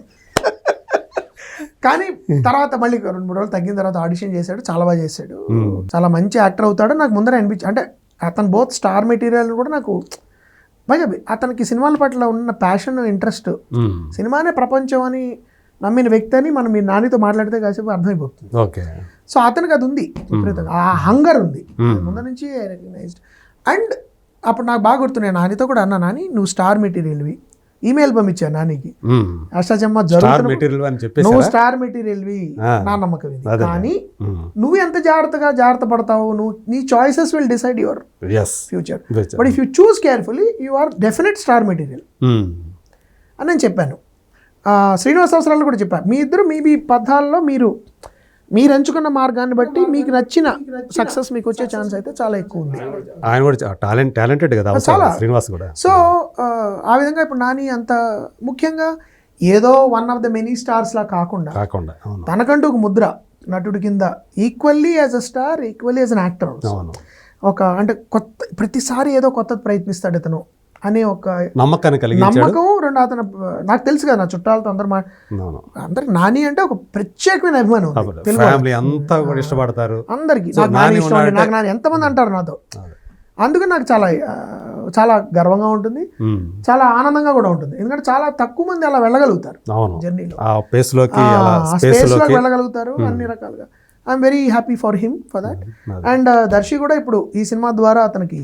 కానీ తర్వాత మళ్ళీ 2-3 రోజులు తగ్గిన తర్వాత ఆడిషన్ చేశాడు, చాలా బాగా చేశాడు. చాలా మంచి యాక్టర్ అవుతాడు నాకు ముందర అనిపించి. అంటే అతను బోత్ స్టార్ మెటీరియల్ కూడా నాకు పైగా అతనికి సినిమాల పట్ల ఉన్న ప్యాషన్, ఇంట్రెస్ట్, సినిమానే ప్రపంచం అని నమ్మిన వ్యక్తి అని మనం మీ నానితో మాట్లాడితే కాసేపు అర్థమైపోతుంది. సో అతనికి అది ఉంది, ఆ హంగర్ ఉంది ముందు నుంచి రికగ్నైజ్డ్. అండ్ అప్పుడు నాకు బాగా గుర్తున్నాయి, నానితో కూడా అన్నా, నాని నువ్వు స్టార్ మెటీరియల్వి, ఈమెయిల్ పంపించాను నానికి, అష్టాచమ్మ జరుగుతుంది, నువ్వు స్టార్ మెటీరియల్వి నా నమ్మకం ఇది. కానీ నువ్వు ఎంత జాగ్రత్త పడతావు, నువ్వు నీ choices will decide your future. But if you choose carefully you are definite star material అని నేను చెప్పాను. శ్రీనివాస్ అవసరాలు కూడా చెప్పాను, మీ ఇద్దరు మీ పదాల్లో మీరు ఎంచుకున్న మార్గాన్ని బట్టి మీకు నచ్చిన సక్సెస్ మీకు వచ్చే ఛాన్స్ అయితే చాలా ఎక్కువ ఉంది. ఆయన కూడా టాలెంటెడ్ కదా శ్రీనివాస్ కూడా. సో ఆ విధంగా ఇప్పుడు నాని అంత ముఖ్యంగా ఏదో one of the many stars లా కాకుండా తనకంటూ ఒక ముద్ర నటుడి కింద, equally as a star, equally as an actor. ఒక అంటే ప్రతిసారి ఏదో కొత్తది ప్రయత్నిస్తాడు ఇతను అనే ఒక నమ్మకం. రెండు అతను నాకు తెలుసు కదా, నా చుట్టాలతో అందరికి నాని అంటే ఒక ప్రత్యేకమైన అభిమానం ఇష్టపడతారు అందరికి. నాకు నాని ఎంతమంది అంటారు నాతో. అందుకని నాకు చాలా చాలా గర్వంగా ఉంటుంది, చాలా ఆనందంగా కూడా ఉంటుంది. ఎందుకంటే చాలా తక్కువ మంది అలా వెళ్ళగలుగుతారు జర్నీలో, వెళ్ళగలుగుతారు అన్ని రకాలుగా. I'm very happy for him for that. And Darshi కూడా ఇప్పుడు ఈ సినిమా ద్వారా అతనికి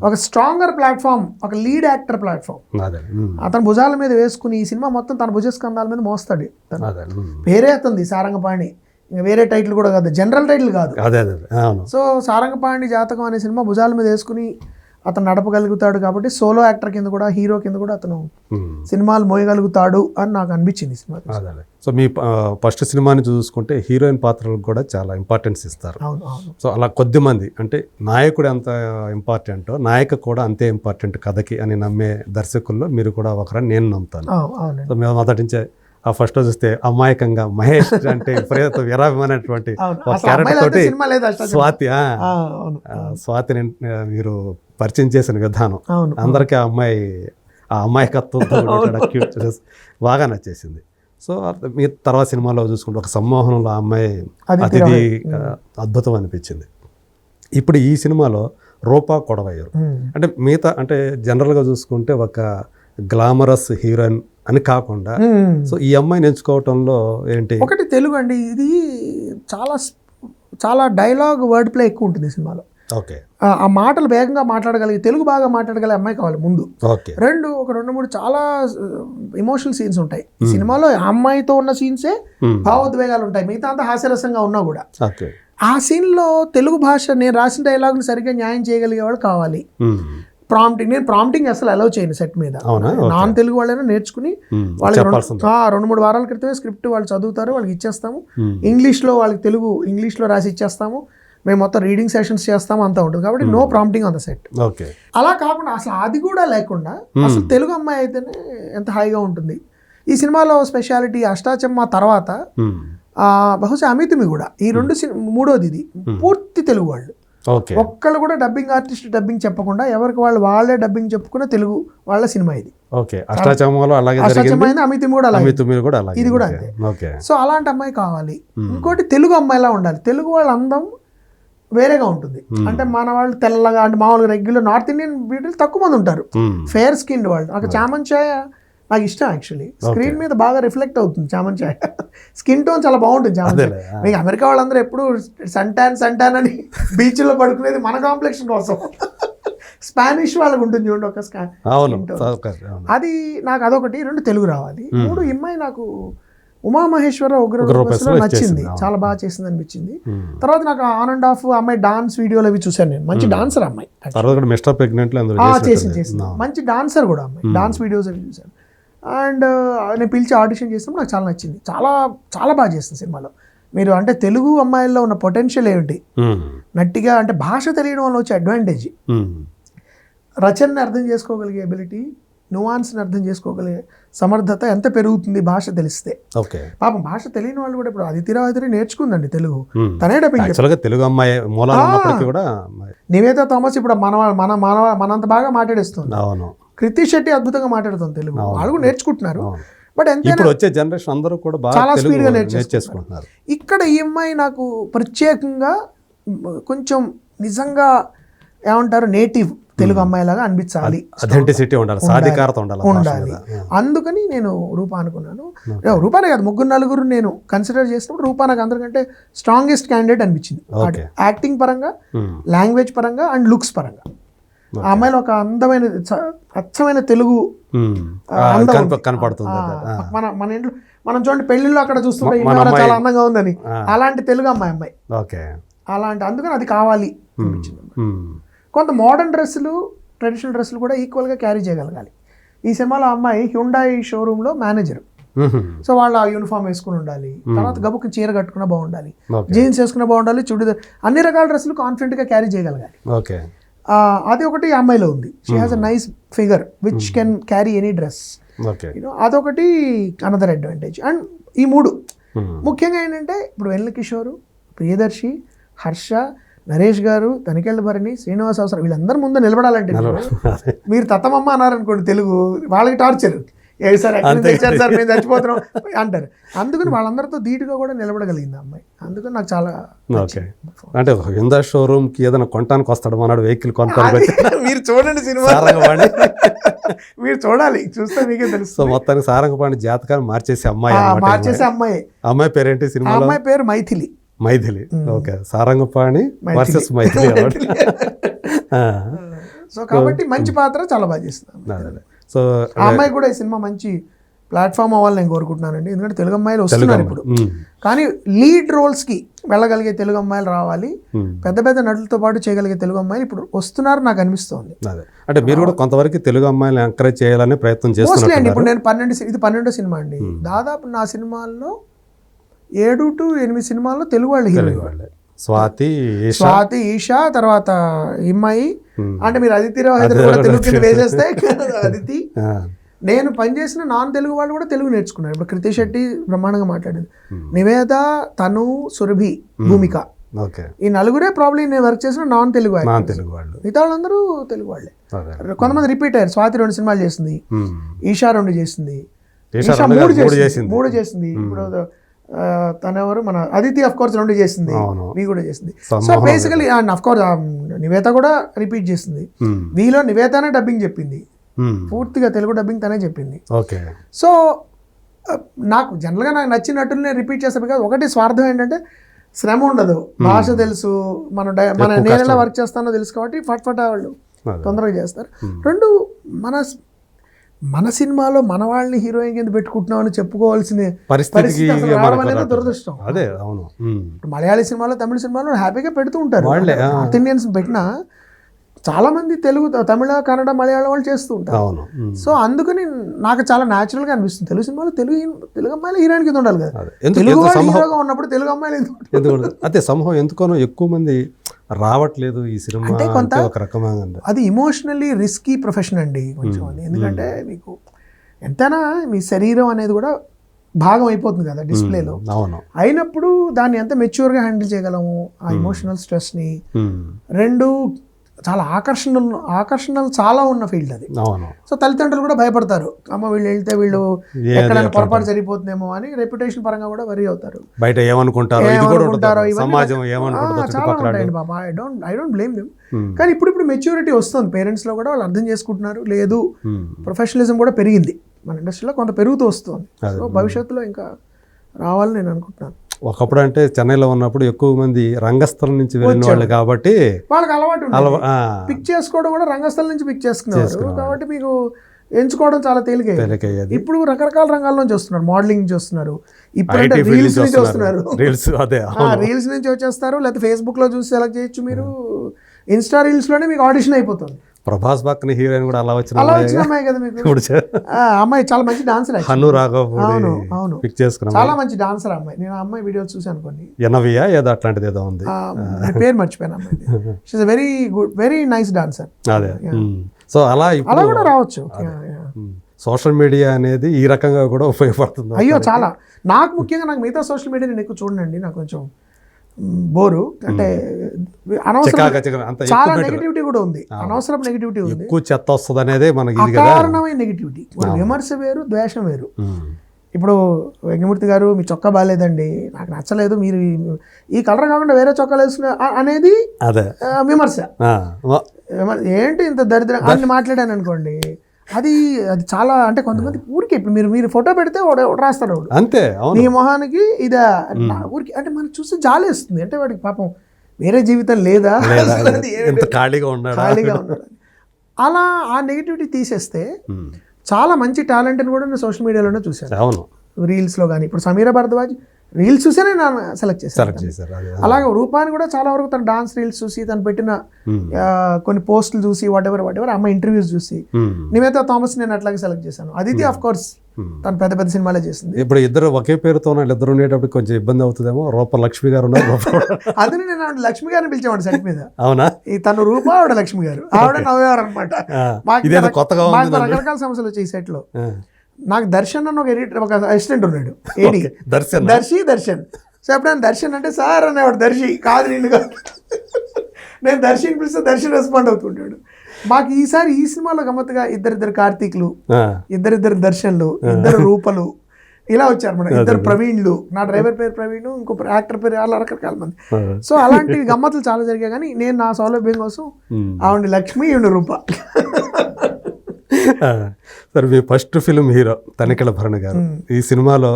ఒక స్ట్రాంగర్ ప్లాట్ఫామ్, ఒక లీడ్ యాక్టర్ ప్లాట్ఫామ్ అతను భుజాల మీద వేసుకుని ఈ సినిమా మొత్తం తన భుజస్కంధాల మీద మోస్తాడు. పేరే అతనిది సారంగపాణి, ఇంకా వేరే టైటిల్ కూడా కాదు, జనరల్ టైటిల్ కాదు. సో సారంగపాణి జాతకం అనే సినిమా భుజాల మీద వేసుకుని అతను నడపగలుగుతాడు. కాబట్టి సోలో యాక్టర్ కింద కూడా, హీరో కింద కూడా అతను సినిమాలు మోయగలుగుతాడు అని నాకు అనిపించింది సినిమా. సో మీ ఫస్ట్ సినిమాని చూసుకుంటే హీరోయిన్ పాత్రలకు కూడా చాలా ఇంపార్టెన్స్ ఇస్తారు. సో అలా కొద్దిమంది, అంటే నాయకుడు ఎంత ఇంపార్టెంటో నాయక కూడా అంతే ఇంపార్టెంట్ కథకి అని నమ్మే దర్శకుల్లో మీరు కూడా ఒకరని నేను నమ్ముతాను. సో మేము మొదటి నుంచే ఆ ఫస్ట్ చూస్తే అమాయకంగా మహేష్ అంటే విపరీత విరామమైనటువంటి ఒక క్యారెక్టర్ తోటి స్వాతిని మీరు పరిచయం చేసిన విధానం అందరికీ ఆ అమాయకత్వంతో బాగా నచ్చేసింది. సో మీ తర్వాత సినిమాలో చూసుకుంటే ఒక సమ్మోహనంలో ఆ అమ్మాయి అతిథి అద్భుతం అనిపించింది. ఇప్పుడు ఈ సినిమాలో రూపా కొడవయ్యారు. అంటే మిగతా అంటే జనరల్గా చూసుకుంటే ఒక గ్లామరస్ హీరోయిన్ అని కాకుండా, సో ఈ అమ్మాయిని ఎంచుకోవటంలో ఏంటి? ఒకటి తెలుగు అండి, ఇది చాలా చాలా డైలాగ్ వర్డ్ ప్లే ఎక్కువ ఉంటుంది సినిమాలో. ఆ మాటలు వేగంగా మాట్లాడగలిగి, తెలుగు బాగా మాట్లాడగలిగే అమ్మాయి కావాలి ముందు. ఒక 2-3 చాలా ఎమోషనల్ సీన్స్ ఉంటాయి ఈ సినిమాలో. ఆ అమ్మాయితో ఉన్న సీన్సే భావోద్వేగాలు ఉంటాయి, మిగతా అంతా హాస్యరసంగా ఉన్నా కూడా. ఆ సీన్లో తెలుగు భాష, నేను రాసిన డైలాగ్ని సరిగ్గా న్యాయం చేయగలిగేవాడు కావాలి. నేను ప్రాంప్టింగ్ అసలు అలౌ చేయను సెట్ మీద. నాన్ తెలుగు వాళ్ళైనా నేర్చుకుని వాళ్ళకి 2-3 వారాల క్రితమే స్క్రిప్ట్ వాళ్ళు చదువుతారు, వాళ్ళకి ఇచ్చేస్తాము. ఇంగ్లీష్లో వాళ్ళకి తెలుగు ఇంగ్లీష్లో రాసి ఇచ్చేస్తాము. మేము మొత్తం రీడింగ్ సెషన్స్ చేస్తాము, అంతా ఉంటుంది. కాబట్టి no prompting on the set. అలా కాకుండా అసలు అది కూడా లేకుండా అసలు తెలుగు అమ్మాయి అయితేనే ఎంత హాయిగా ఉంటుంది. ఈ సినిమాలో స్పెషాలిటీ అష్టాచమ్మ తర్వాత బహుశా అమితుమి కూడా, ఈ 2 మూడోది ఇది పూర్తి తెలుగు వాళ్ళు. ఓకే. ఒక్కళ్ళు కూడా డబ్బింగ్ ఆర్టిస్ట్ డబ్బింగ్ చెప్పకుండా ఎవరికి వాళ్ళే డబ్బింగ్ చెప్పుకున్న తెలుగు వాళ్ళ సినిమా ఇది. ఓకే. అష్టాచమ్మాలో అలాగే జరిగింది. అష్టచమైంది, అమితిమి కూడా అలాగే, అమితుమీరు కూడా అలాగే. ఇది కూడా ఓకే. అంతే. ఓకే. సో అలాంటి అమ్మాయి కావాలి. ఇంకోటి తెలుగు అమ్మాయిలా ఉండాలి. తెలుగు వాళ్ళ అందం వేరేగా ఉంటుంది. అంటే మన వాళ్ళు తెల్లగా, అంటే మామూలుగా రెగ్యులర్ నార్త్ ఇండియన్ బ్యూటీలు తక్కువ మంది ఉంటారు, ఫేర్ స్కిన్ వాళ్ళు. నాకు చామన్ ఛాయ నాకు ఇష్టం యాక్చువల్లీ. స్క్రీన్ మీద బాగా రిఫ్లెక్ట్ అవుతుంది చామన్ ఛాయ. స్కిన్ టోన్ చాలా బాగుంటుంది చామన్ ఛాయ. మీకు అమెరికా వాళ్ళందరూ ఎప్పుడు సంటాన్ అని బీచ్లో పడుకునేది మన కాంప్లెక్షన్ కోసం. స్పానిష్ వాళ్ళకు ఉంటుంది చూడండి ఒక అవును. అది నాకు అదొకటి. 2 తెలుగు రావాలి. 3 ఇమ్మాయి నాకు ఉమామహేశ్వర ఉగ్ర నచ్చింది, చాలా బాగా చేసింది అనిపించింది. తర్వాత నాకు ఆన్ అండ్ ఆఫ్ అమ్మాయి డాన్స్ వీడియోలు అవి చూసాను నేను. మంచి డాన్సర్ అమ్మాయి, చేసింది మంచి డాన్సర్ కూడా అమ్మాయి. డాన్స్ వీడియోస్ అవి చూసాను. అండ్ నేను పిలిచి ఆడిషన్ చేసినప్పుడు నాకు చాలా నచ్చింది. చాలా చాలా బాగా చేస్తుంది సినిమాలో. మీరు అంటే తెలుగు అమ్మాయిల్లో ఉన్న పొటెన్షియల్ ఏమిటి, నట్టిగా అంటే భాష తెలియడం వల్ల వచ్చే అడ్వాంటేజ్, రచనని అర్థం చేసుకోగలిగే ఎబిలిటీ, నువాన్స్ని అర్థం చేసుకోగలిగే సమర్థత ఎంత పెరుగుతుంది భాష తెలిస్తే. పాపం భాష తెలియని వాళ్ళు కూడా ఇప్పుడు అదితిరావు నేర్చుకుందండి తెలుగు, తనే డబ్బింగ్. తెలుగు అమ్మాయి కూడా నివేత థామస్ ఇప్పుడు మనంత బాగా మాట్లాడేస్తుంది. కృతి శెట్టి అద్భుతంగా మాట్లాడుతుంది తెలుగు, వాళ్ళు కూడా నేర్చుకుంటున్నారు. బట్ ఎంత వచ్చే జనరేషన్ అందరూ కూడా చాలా స్పీడ్గా నేర్చేసుకుంటున్నారు. ఇక్కడ ఈ అమ్మాయి నాకు ప్రత్యేకంగా కొంచెం నిజంగా ఏమంటారు నేటివ్ తెలుగు అమ్మాయిలాగా అనిపించాలి, అథెంటిసిటీ ఉండాలి, సాధికారత ఉండాలి. అందుకని నేను రూపా అనుకున్నాను. రూపానే కాదు, 3-4 నేను కన్సిడర్ చేసినప్పుడు రూపా నాకు అందరికంటే స్ట్రాంగెస్ట్ క్యాండిడేట్ అనిపించింది. యాక్టింగ్ పరంగా, లాంగ్వేజ్ పరంగా అండ్ లుక్స్ పరంగా. ఆ అమ్మాయిలో ఒక అందమైన అచ్చమైన తెలుగు కనపడుతుంది. మన ఇంట్లో మనం చూడండి పెళ్లిలో అక్కడ చూస్తుంటే చాలా అందంగా ఉందని, అలాంటి తెలుగు అమ్మాయి. అలాంటి అందుకని అది కావాలి అనిపించింది. కొంత మోడర్న్ డ్రెస్సులు, ట్రెడిషనల్ డ్రెస్సులు కూడా ఈక్వల్గా క్యారీ చేయగలగాలి. ఈ సినిమాలో అమ్మాయి హ్యుండాయ్ షోరూంలో మేనేజర్. సో వాళ్ళ యూనిఫామ్ వేసుకుని ఉండాలి, తర్వాత గబుక్కి చీర కట్టుకున్నా బాగుండాలి, జీన్స్ వేసుకున్నా బాగుండాలి, చుడిదార్, అన్ని రకాల డ్రెస్సులు కాన్ఫిడెంట్గా క్యారీ చేయగలగాలి. అది ఒకటి అమ్మాయిలో ఉంది. She has a nice figure which can carry any dress. అదొకటి అనదర్ అడ్వాంటేజ్. అండ్ ఈ 3 ముఖ్యంగా ఏంటంటే ఇప్పుడు వెన్నెల కిషోర్, ప్రియదర్శి, హర్ష, నరేష్ గారు, తనికెళ్ళ భరణి, శ్రీనివాస్ అవసరం, వీళ్ళందరూ ముందు నిలబడాలంటే మీరు తత్తమమ్మ అన్నారనుకోండి తెలుగు వాళ్ళకి టార్చర్. సార్ తెచ్చారు సార్ మేము చచ్చిపోతున్నాం అంటారు. అందుకని వాళ్ళందరితో ధీటుగా కూడా నిలబడగలిగింది అమ్మాయి. అందుకని నాకు చాలా అంటే హిందా షోరూమ్ కి ఏదైనా కొనడానికి వస్తాడు మనడు వెహికల్ కొనడానికి. మీరు చూడండి సినిమా, మీరు చూడాలి, చూస్తే మీకే తెలుసు. సో మొత్తానికి సారంగపాణి జాతకాన్ని మార్చేసే అమ్మాయి. అమ్మాయి పేరేంటి సినిమా? అమ్మాయి పేరు Maithili. Okay. Sarangapani versus Maithili. So కాబట్టి మంచి పాత్ర చాలా బాగా చేస్తున్నాను. సో ఆ అమ్మాయి కూడా ఈ సినిమా మంచి ప్లాట్ఫామ్ అవ్వాలని నేను కోరుకుంటున్నానండి. ఎందుకంటే తెలుగు అమ్మాయిలు వస్తున్నారు ఇప్పుడు, కానీ లీడ్ రోల్స్కి వెళ్ళగలిగే తెలుగు అమ్మాయిలు రావాలి. పెద్ద పెద్ద నటులతో పాటు చేయగలిగే తెలుగు అమ్మాయిలు ఇప్పుడు వస్తున్నారు నాకు అనిపిస్తుంది. అంటే మీరు కూడా కొంతవరకు తెలుగు అమ్మాయిలు ఎంకరేజ్ చేయాలని ప్రయత్నం చేస్తున్నారు. ఇప్పుడు నేను 12వ సినిమా అండి. దాదాపు నా సినిమాల్లో 7 to 8 సినిమాల్లో తెలుగు వాళ్ళు హీరోయిన్. స్వాతి, ఈషా, తర్వాత ఇమ్మాయి. అంటే మీరు అదితిరావు తెలుగు కింద వేసేస్తే అదితి. నేను పనిచేసిన నాన్ తెలుగు వాళ్ళు కూడా తెలుగు నేర్చుకున్నారు. ఇప్పుడు కృతి శెట్టి బ్రహ్మాండంగా మాట్లాడింది, నివేద, తను, సురభి, భూమిక, ఈ 4 ప్రాబ్లమ్ నేను వర్క్ చేసిన నాన్ తెలుగు వాళ్ళు. మిగతా వాళ్ళందరూ తెలుగు వాళ్ళే. కొంతమంది రిపీట్ అయ్యారు. స్వాతి 2 సినిమాలు చేసింది, ఈషా 2 చేసింది, ఈషా 3 చేసింది. ఇప్పుడు తనెవరు మన అదితి అఫ్ కోర్స్ 2 చేసింది, మీ కూడా చేసింది. So basically and of course Nivetha కూడా రిపీట్ చేసింది. వీలో నివేతనే డబ్బింగ్ చెప్పింది, పూర్తిగా తెలుగు డబ్బింగ్ తనే చెప్పింది. సో నాకు జనరల్గా నాకు నచ్చిన నటులు నేను రిపీట్ చేస్తాను. బికాజ్ ఒకటి స్వార్థం ఏంటంటే శ్రమ ఉండదు, భాష తెలుసు, నేను ఎలా వర్క్ చేస్తానో తెలుసు కాబట్టి ఫట్ వాళ్ళు తొందరగా చేస్తారు. 2 మన సినిమాలో మన వాళ్ళని హీరోయిన్ కింద పెట్టుకుంటున్నాం అని చెప్పుకోవాల్సిన పరిస్థితి అనేది దురదృష్టం. మలయాళీ సినిమాలో, తమిళ సినిమాలో హ్యాపీగా పెడుతూ ఉంటారు. నార్త్ ఇండియన్స్ పెట్టినా చాలా మంది తెలుగు, తమిళ, కన్నడ, మలయాళం వాళ్ళు చేస్తూ ఉంటారు. సో అందుకని నాకు చాలా న్యాచురల్గా అనిపిస్తుంది తెలుగు సినిమాలో తెలుగు అమ్మాయిలు హీరోయిన్ కింద ఉండాలి కదా. తెలుగు వాళ్ళు హీరోగా ఉన్నప్పుడు తెలుగు అమ్మాయిలు ఎందుకు అదే సమూహం ఎందుకనో ఎక్కువ మంది రావట్లేదు ఈ సినిమా. అంటే కొంత ఒక రకమైన అది ఇమోషనల్లీ రిస్కీ ప్రొఫెషన్ అండి కొంచెం. ఎందుకంటే మీకు ఎంతైనా మీ శరీరం అనేది కూడా భాగం అయిపోతుంది కదా డిస్ప్లేలో. అవును. అయినప్పుడు దాన్ని ఎంత మెచ్యూర్గా హ్యాండిల్ చేయగలము, ఆ ఎమోషనల్ స్ట్రెస్ని. రెండు చాలా ఆకర్షణలు చాలా ఉన్న ఫీల్డ్ అది. అవును. సో తల్లిదండ్రులు కూడా భయపడతారు, అమ్మ వీళ్ళు వెళ్తే వీళ్ళు ఎక్కడైనా పొరపాటు జరిగిపోతుందేమో అని రెప్యుటేషన్ పరంగా కూడా వరి అవుతారు. బయట ఏమనుకుంటారో, సమాజం ఏమనుకుంటారో చాలా ఉంటాయండి బాబా. I don't blame them. కానీ ఇప్పుడు మెచ్యూరిటీ వస్తుంది పేరెంట్స్ లో కూడా, వాళ్ళు అర్థం చేసుకుంటున్నారు. లేదు, ప్రొఫెషనలిజం కూడా పెరిగింది మన ఇండస్ట్రీలో, కొంత పెరుగుతూ వస్తుంది. సో భవిష్యత్తులో ఇంకా రావాలని నేను అనుకుంటున్నాను. ఒకప్పుడు అంటే చెన్నైలో ఉన్నప్పుడు ఎక్కువ మంది రంగస్థలం నుంచి వెళ్ళిన వాళ్ళు కాబట్టి వాళ్ళకి అలవాటు పిక్ చేసుకోవడం కూడా రంగస్థలం నుంచి పిక్ చేసుకున్నారు కాబట్టి మీకు ఎంచుకోవడం చాలా తేలికయ్యేది. ఇప్పుడు రకరకాల రంగాల నుంచి వస్తున్నారు, మోడలింగ్ నుంచి వస్తున్నారు, ఇప్పుడు రీల్స్ నుంచి వస్తున్నారు. రీల్స్ నుంచి వచ్చేస్తారు, లేకపోతే ఫేస్బుక్ లో చూసి సెలెక్ట్ చేయొచ్చు మీరు. ఇన్స్టా రీల్స్ లోనే మీకు ఆడిషన్ అయిపోతుంది. ప్రభాస్ పక్కన హీరోయిన్ కూడా అలా వచ్చిన అమ్మాయి కదా మీకు. అమ్మాయి చాలా మంచి డాన్సర్. అవును, చాలా మంచి డాన్సర్ అమ్మాయి. నేను అమ్మాయి వీడియోస్ చూసాను కొన్ని. ఎనవియా ఏదో అట్లాంటిది ఏదో ఉంది, పేరు మర్చిపోయాను అమ్మాయి. She's very good, very nice dancer. అదే. సో అలా కూడా రావచ్చు. సోషల్ మీడియా అనేది ఈ రకంగా కూడా ఉపయోగపడుతుంది. అయ్యో చాలా. నాకు ముఖ్యంగా నాకు మిగతా సోషల్ మీడియా నేను ఎక్కువ చూడండి, నాకు కొంచెం బోరు. అంటే అనవసరం చాలా నెగిటివిటీ కూడా ఉంది, అనవసరం నెగిటివిటీ ఉంది, ఎక్కువ చెత్త వస్తుంది అనేది మనకి అకారణమైన నెగిటివిటీ. విమర్శ వేరు, ద్వేషం వేరు. ఇప్పుడు వెంకమూర్తి గారు మీ చొక్కా బాగాలేదండి, నాకు నచ్చలేదు, మీరు ఈ కలర్ కాకుండా వేరే చొక్కాలు వేసుకున్న అనేది విమర్శ. ఏంటి ఇంత దరిద్రం అని మాట్లాడాను అనుకోండి, అది చాలా. అంటే కొంతమంది ఊరికే ఇప్పుడు మీరు ఫోటో పెడితే రాస్తాడు అంతే, నీ మొహానికి ఇదా ఊరికి. అంటే మనకు చూసి జాలేస్తుంది, అంటే వాడికి పాపం వేరే జీవితం లేదా, ఖాళీగా ఉన్నాడు. అలా ఆ నెగిటివిటీ తీసేస్తే చాలా మంచి టాలెంట్ని కూడా నేను సోషల్ మీడియాలోనే చూశాను. అవును, రీల్స్లో కానీ. ఇప్పుడు సమీరా భరద్వాజ్ రీల్స్ చూసేనే నేను సెలెక్ట్ చేశాను. అలాగే రూపాని కూడా చాలా వరకు తన డాన్స్ రీల్స్ చూసి, తను పెట్టిన కొన్ని పోస్టులు చూసి, వాట్ ఎవర్ అమ్మ ఇంటర్వ్యూస్ చూసి, నివేతా థామస్ నేను అట్లాగే సెలెక్ట్ చేశాను. అదితి ఆఫ్ కోర్స్ తను పెద్ద పెద్ద సినిమాలే చేసింది. ఇప్పుడు ఇద్దరు ఒకే పేరుతో ఉన్నారు, ఇద్దరు ఉండేటప్పుడు కొంచెం ఇబ్బంది అవుతుందేమో. రూప లక్ష్మి గారు ఉన్నారు. అది నేను లక్ష్మి గారిని పిలిచేవాడు సెట్ మీద. అవునా? ఈ తను రూప, ఆవిడ లక్ష్మి గారు, ఆవిడ నవ్వేవారు అనమాట. రకరకాల సమస్యలు వచ్చాయి సెట్ లో. నాకు దర్శన్ అని ఒక ఎడిటర్, ఒక అసిస్టెంట్ ఉన్నాడు, ఏడి దర్శన్. సో ఎప్పుడైనా దర్శన్ అంటే సార్ అనేవాడు, దర్శి కాదు నిన్ను కాదు. నేను దర్శన్ పిలిస్తే దర్శన్ రెస్పాండ్ అవుతుంటాడు. మాకు ఈసారి ఈ సినిమాలో గమ్మత్తుగా ఇద్దరిద్దరు కార్తీక్లు, ఇద్దరిద్దరు దర్శన్లు, ఇద్దరు రూపలు ఇలా వచ్చారు మేడం. ఇద్దరు ప్రవీణ్లు, నా డ్రైవర్ పేరు ప్రవీణ్, ఇంకో యాక్టర్ పేరు, అలా రకరకాల మంది. సో అలాంటి గమ్మత్తులు చాలా జరిగాయి. కానీ నేను నా సౌలభ్యం కోసం ఆవిడ లక్ష్మి, ఈవిడ రూప. సరే, మీ first film hero Tanikella Bharani garu. ఈ సినిమాలో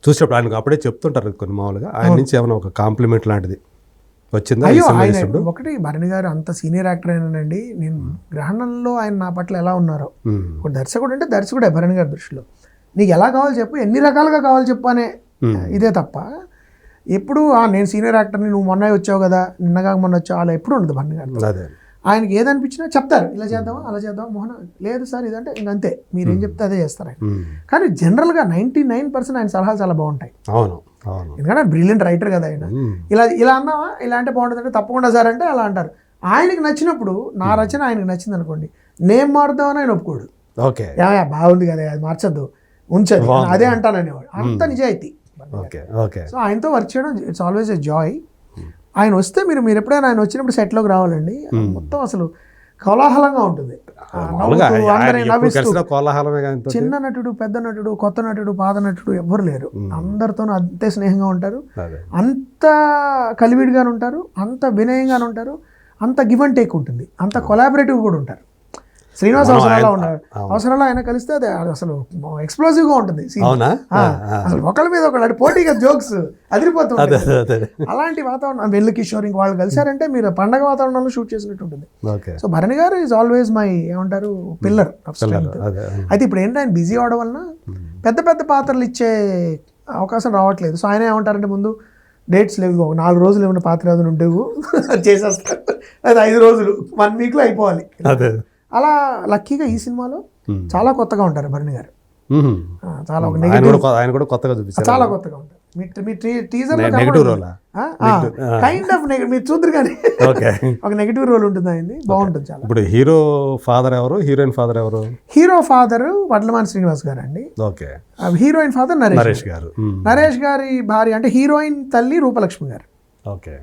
చూసేటప్పుడు ఆయనకు అప్పుడే చెప్తుంటారు కొన్ని మామూలుగా, ఆయన నుంచి ఏమైనా ఒక కాంప్లిమెంట్ లాంటిది వచ్చిందా? ఒకటి, భరణ్ గారు అంత సీనియర్ యాక్టర్ అయినండి. నేను గ్రహణంలో ఆయన నా పట్ల ఎలా ఉన్నారో, ఒక దర్శకుడు అంటే దర్శకుడే భరణ్ గారి దృష్టిలో. నీకు ఎలా కావాలి చెప్పు, ఎన్ని రకాలుగా కావాలి చెప్పు అనే ఇదే తప్ప ఎప్పుడు నేను సీనియర్ యాక్టర్ని, నువ్వు మొన్న వచ్చావు కదా, నిన్నగా మొన్న వచ్చావు, అలా ఎప్పుడు ఉండదు భరణ్ గారు. ఆయనకి ఏదనిపించినా చెప్తారు, ఇలా చేద్దామా అలా చేద్దామా, మోహన్ లేదు సార్ ఇదంటే ఇంకంతే, మీరేం చెప్తే అదే చేస్తారు ఆయన. కానీ జనరల్గా 99% ఆయన సలహాలు చాలా బాగుంటాయి. ఎందుకంటే బ్రిలియంట్ రైటర్ కదా ఆయన. ఇలా అన్నావా, ఇలా అంటే బాగుంటుంది అంటే తప్పకుండా సార్ అంటే అలా అంటారు. ఆయనకి నచ్చినప్పుడు, నా రచన ఆయనకి నచ్చింది అనుకోండి, నేను మారుద్దామని ఆయన ఒప్పుకోడు. బాగుంది కదా, అది మార్చద్దు, ఉంచదు, అదే అంటాననేవాడు. అంత నిజాయితీ. సో ఆయనతో వర్క్ చేయడం ఇట్స్ ఆల్వేస్ ఎ జాయ్. ఆయన వస్తే మీరు ఎప్పుడైనా ఆయన వచ్చినప్పుడు సెట్లోకి రావాలండి. మొత్తం అసలు కోలాహలంగా ఉంటుంది. చిన్న నటుడు, పెద్ద నటుడు, కొత్త నటుడు, పాత నటుడు ఎవ్వరు లేరు. అందరితోనూ అంతే స్నేహంగా ఉంటారు, అంత కలివిడిగానే ఉంటారు, అంత వినయంగానే ఉంటారు, అంత గివ్ అండ్ టేక్ ఉంటుంది, అంత కొలాబరేటివ్ కూడా ఉంటారు. శ్రీనివాస్ అవసరాలు ఉన్నారు, అవసరాలు ఆయన కలిస్తే అది అసలు ఎక్స్ప్లోజివ్ గా ఉంటుంది. అసలు ఒకళ్ళ మీద ఒకళ్ళు పోటీగా జోక్స్ అదిరిపోతుంది. అలాంటి వాతావరణం. వెల్లు కిషోర్ ఇంక వాళ్ళు కలిసారంటే మీరు పండగ వాతావరణంలో షూట్ చేసినట్టు ఉంటుంది. So Bharani garu is always my ఏమంటారు పిల్లర్ ఆఫ్ స్ట్రెంగ్త్. అయితే ఇప్పుడు ఏంటి, ఆయన బిజీ అవడం వలన పెద్ద పెద్ద పాత్రలు ఇచ్చే అవకాశం రావట్లేదు. సో ఆయన ఏమంటారంటే, ముందు డేట్స్ లేవు, 4 రోజులు ఏమైనా పాత్ర ఏదైనా ఉండేవు చేసేస్తారు, అది 5 రోజులు 1 వీక్లో అయిపోవాలి. అలా లక్కీగా ఈ సినిమాలో చాలా కొత్తగా ఉంటారు భరణి గారు. చాలా కొత్తగా ఉంటారు. మీ టీజర్ నెగిటివ్ రోలా? కైండ్ ఆఫ్ మీరు చూద్దరు కానీ ఓకే. ఒక నెగిటివ్ రోల్ ఉంటుంది ఆయనది, బాగుంటుంది చాలా. ఇప్పుడు హీరో ఫాదర్ ఎవరు, హీరోయిన్ ఫాదర్ ఎవరు? హీరో ఫాదర్ వడ్లమాన్ శ్రీనివాస్ గారు అండి. ఓకే. హీరోయిన్ ఫాదర్ నరేష్ గారు. నరేష్ గారి భార్య అంటే హీరోయిన్ తల్లి రూపలక్ష్మి గారు, ఓకే.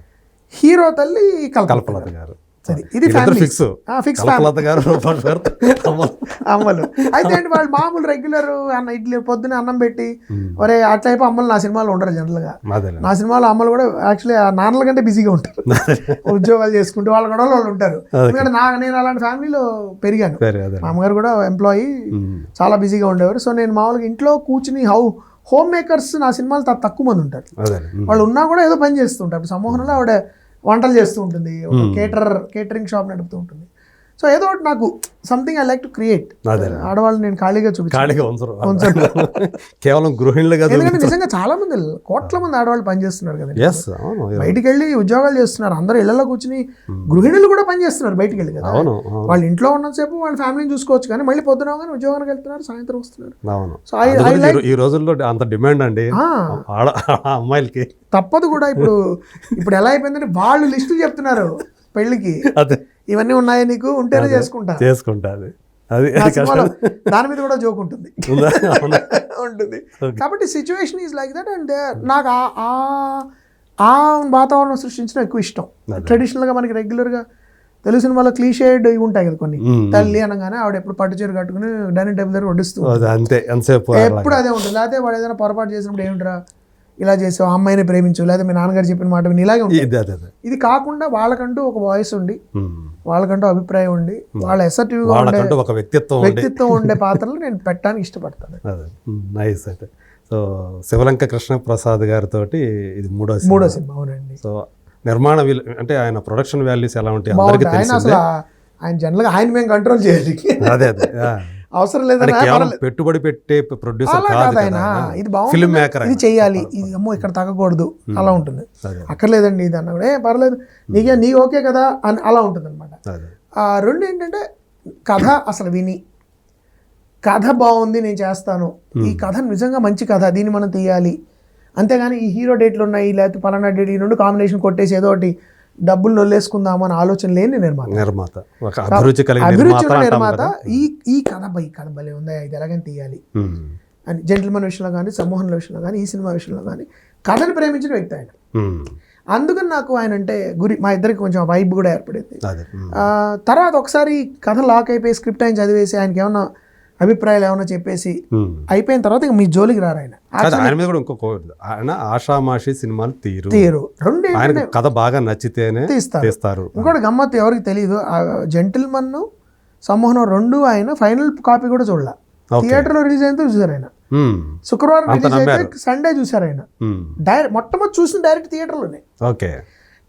హీరో తల్లి కల్పలత గారు. ఇది ఫ్యామిలీ ఫిక్స్. ఫిక్స్ కల్పలత గారు, రూపల్ గారు, అమ్మలు. అయితే అంటే వాళ్ళు మామూలు రెగ్యులర్ అన్న ఇడ్లీ పొద్దున అన్నం పెట్టి ఒరే అట్లయిపో అమ్మలు నా సినిమాలో ఉండరు జనరల్ గా. నా సినిమాలో అమ్మలు కూడా యాక్చువల్లీ ఆ నాన్నల కంటే బిజీగా ఉంటారు, ఉద్యోగాలు చేసుకుంటూ వాళ్ళ కూడా వాళ్ళు ఉంటారు. ఎందుకంటే నేను అలాంటి ఫ్యామిలీలో పెరిగాను. మా అమ్మగారు కూడా ఎంప్లాయీ, చాలా బిజీగా ఉండేవారు. సో నేను మామూలుగా ఇంట్లో కూర్చుని హోమ్ మేకర్స్ నా సినిమాలు తక్కువ మంది ఉంటారు. వాళ్ళు ఉన్నా కూడా ఏదో పని చేస్తుంటారు. ఇప్పుడు సమ్మోహన్లో ఆవిడ వంటలు చేస్తూ ఉంటుంది, కేటరింగ్ షాప్ నడుపుతూ ఉంటుంది. సో ఏదో ఒకటి నాకు something I like to create. ఆడవాళ్ళు నేను ఖాళీగా కేవలం గృహిణులుగా, ఎందుకంటే నిజంగా చాలా మంది కోట్ల మంది ఆడవాళ్ళు పనిచేస్తున్నారు కదా, బయటికి వెళ్ళి ఉద్యోగాలు చేస్తున్నారు. అందరూ ఇళ్లలో కూర్చుని గృహిణులు కూడా పనిచేస్తున్నారు బయటికి వెళ్ళి కదా. వాళ్ళు ఇంట్లో ఉన్నసేపు వాళ్ళ ఫ్యామిలీని చూసుకోవచ్చు, కానీ మళ్ళీ పొద్దున కానీ ఉద్యోగానికి వెళ్తున్నారు, సాయంత్రం వస్తున్నారు. సో ఈ రోజుల్లో అంత డిమాండ్ అండి అమ్మాయిలకి. తప్పదు కూడా. ఇప్పుడు ఎలా అయిపోయిందంటే వాళ్ళు లిస్టులు చెప్తున్నారు పెళ్లికి, ఇవన్నీ ఉన్నాయా నీకు, ఉంటేనే చేసుకుంటా. దాని మీద కూడా జోక్ ఉంటుంది. కాబట్టి situation is like that. And నాకు ఆ వాతావరణం సృష్టించడం ఎక్కువ ఇష్టం. ట్రెడిషనల్గా మనకి రెగ్యులర్గా తెలుగు సినిమాలో క్లీషేడ్ ఇవి ఉంటాయి కదా కొన్ని. తల్లి అనగానే ఆవిడ ఎప్పుడు పట్టు చీర కట్టుకుని డైనింగ్ టేబుల్ దగ్గర వడ్డిస్తుంది, ఎప్పుడు అదే ఉంటుంది. లేకపోతే వాడు ఏదైనా పొరపాటు చేసినప్పుడు ఏమిట్రా ఇలా చేసావు, అమ్మాయిని ప్రేమించు, లేదా మీ నాన్నగారు చెప్పిన మాట విని ఇలాగే ఉంటుంది. ఇది కాకుండా వాళ్ళకంటూ ఒక వాయిస్ ఉండి, వాళ్ళకంటూ అభిప్రాయం ఉండి, వాళ్ళ అసర్టివ్గా ఉండే ఒక వ్యక్తిత్వం ఉండే పాత్రలు నేను పెట్టడానికి ఇష్టపడతాను. నైస్. అయితే సో శివలంక కృష్ణ ప్రసాద్ గారితో ఇది మూడో సినిమా. అవునండి. సో నిర్మాణ అంటే ఆయన ప్రొడక్షన్ వాల్యూస్ ఎలా ఉంటాయి? ఆయన జనరల్గా ఆయన మేము కంట్రోల్ చేయాలి, అవసరం లేదని పెట్టుబడి పెట్టే ప్రొడ్యూసర్ ఆయన. ఇది బాగుంది, ఇది చెయ్యాలి, ఇది అమ్మో ఇక్కడ తగ్గకూడదు అలా ఉంటుంది. అక్కర్లేదండి ఇది అన్న కూడా పర్లేదు, నీ ఓకే కదా అని అలా ఉంటుంది అనమాట. రెండు ఏంటంటే కథ అసలు విని, కథ బాగుంది నేను చేస్తాను, ఈ కథ నిజంగా మంచి కథ, దీన్ని మనం తీయాలి. అంతేగాని ఈ హీరో డేట్లు ఉన్నాయి, లేకపోతే పలానా డేట్, ఈ రెండు కాంబినేషన్ కొట్టేసి ఏదో ఒకటి డబ్బులు నొల్లేసుకుందాము అని ఆలోచన లేని నిర్మాత. అభిరుచి నిర్మాత ఈ కథ భలే ఉందా, ఇది ఎలాగని తీయాలి అని. జెంటిల్మెన్ విషయంలో కానీ, సమ్మోహన్ల విషయంలో కానీ, ఈ సినిమా విషయంలో కానీ కథను ప్రేమించిన వ్యక్తి ఆయన. అందుకని నాకు ఆయన అంటే మా ఇద్దరికి కొంచెం వైబ్ కూడా ఏర్పడింది. తర్వాత ఒకసారి కథ లాక్ అయిపోయి స్క్రిప్ట్ ఆయన చదివేసి ఆయనకి ఏమన్నా అభిప్రాయాలు ఏమన్నా చెప్పేసి అయిపోయిన తర్వాత ఇక మీ జోలికి రారు ఆయన. ఆయన మీద కూడా ఇంకొక ఆయన ఆషామాషి సినిమాలు తీరు రెండు కథ బాగా నచ్చితేనే తీస్తారు. ఇంకోటి గమ్మత్తు ఎవరికి తెలియదు, జెంటిల్మన్ సమ్మోహనం రెండు ఆయన ఫైనల్ కాపీ కూడా చూడాల. థియేటర్లో రిలీజ్ అయితే చూసారు ఆయన, శుక్రవారం రిలీజ్ అయితే సండే చూసారు ఆయన. మొట్టమొదటి చూసిన డైరెక్ట్ థియేటర్లోనే. ఓకే.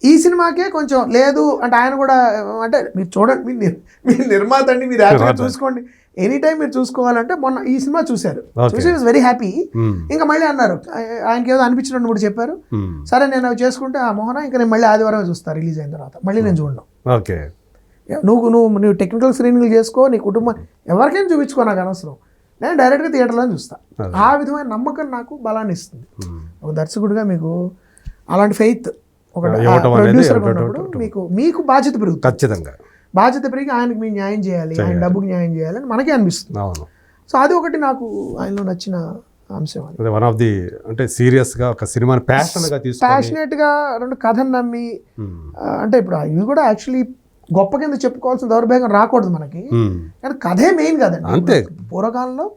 ఈ సినిమాకే కొంచెం లేదు అంటే ఆయన కూడా అంటే మీరు చూడండి, మీరు నిర్మాత అండి, మీరు యాక్చువల్గా చూసుకోండి, ఎనీ టైం మీరు చూసుకోవాలంటే మొన్న ఈ సినిమా చూశారు, చూసి వాజ్ వెరీ హ్యాపీ. ఇంకా మళ్ళీ అన్నారు ఆయనకి ఏదో అనిపించినట్టు కూడా చెప్పారు, సరే నేను అవి చేసుకుంటే ఆ మోహన ఇంకా నేను మళ్ళీ ఆదివారం చూస్తాను రిలీజ్ అయిన తర్వాత, మళ్ళీ నేను చూడను. ఓకే. నువ్వు టెక్నికల్ స్క్రీనింగ్లు చేసుకో, నీ కుటుంబం ఎవరికైనా చూపించుకో, నాకు అనవసరం, నేను డైరెక్ట్గా థియేటర్లో చూస్తాను. ఆ విధమైన నమ్మకం నాకు బలాన్ని ఇస్తుంది. ఒక దర్శకుడిగా మీకు అలాంటి ఫెయిత్ ఒక ప్రొడ్యూసర్ ఉన్నప్పుడు మీకు బాధ్యత పెరుగుతుంది. ఖచ్చితంగా బాధ్యత పెరిగి ఆయనకి మీరు న్యాయం చేయాలి, ఆయన డబ్బుకి న్యాయం చేయాలని మనకే అనిపిస్తుంది. సో అది ఒకటి నాకు ఆయనలో నచ్చిన అంశం. వన్ ఆఫ్ ది అంటే సీరియస్గా ఒక సినిమాని ప్యాషనేట్గా రెండు కథను నమ్మి అంటే ఇప్పుడు ఇవి కూడా యాక్చువల్లీ గొప్ప కింద చెప్పుకోవాల్సిన దౌర్భాగ్యం రాకూడదు మనకి, కానీ కథే మెయిన్ కదండి. అంతే. పూర్వకాలంలో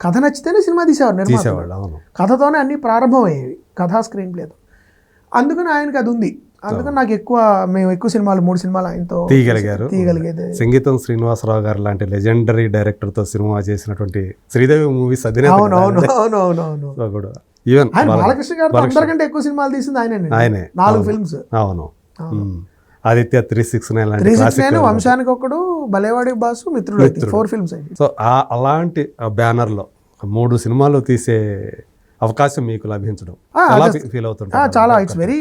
కథ నచ్చితేనే సినిమా తీసేవారు నిర్మాతలు, కథతోనే అన్ని ప్రారంభమయ్యేవి, కథా స్క్రీన్ ప్లేతో. అందుకని ఆయనకి అది ఉంది. అందుకని నాకు మేము ఎక్కువ సినిమాలు 3 సినిమాలు ఆయనతో తీయగలిగేది. సంగీతం శ్రీనివాసరావు గారు లాంటి లెజెండరీ డైరెక్టర్తో సినిమా చేసినటువంటి శ్రీదేవి మూవీస్ ఈవెన్ బాలకృష్ణ గారు అందరికంటే ఎక్కువ సినిమాలు తీసింది ఆయనే, 4 ఫిల్మ్స్. అవును. ఆదిత్య 369, వంశానికి ఒకడు, బలేవాడి బాసు, మిత్రుడు, 4 ఫిల్మ్స్. సో అలాంటి బ్యానర్ లో 3 సినిమాలు తీసే అవకాశం మీకు లభించడం ఫీల్ అవుతుంది చాలా. ఇట్స్ వెరీ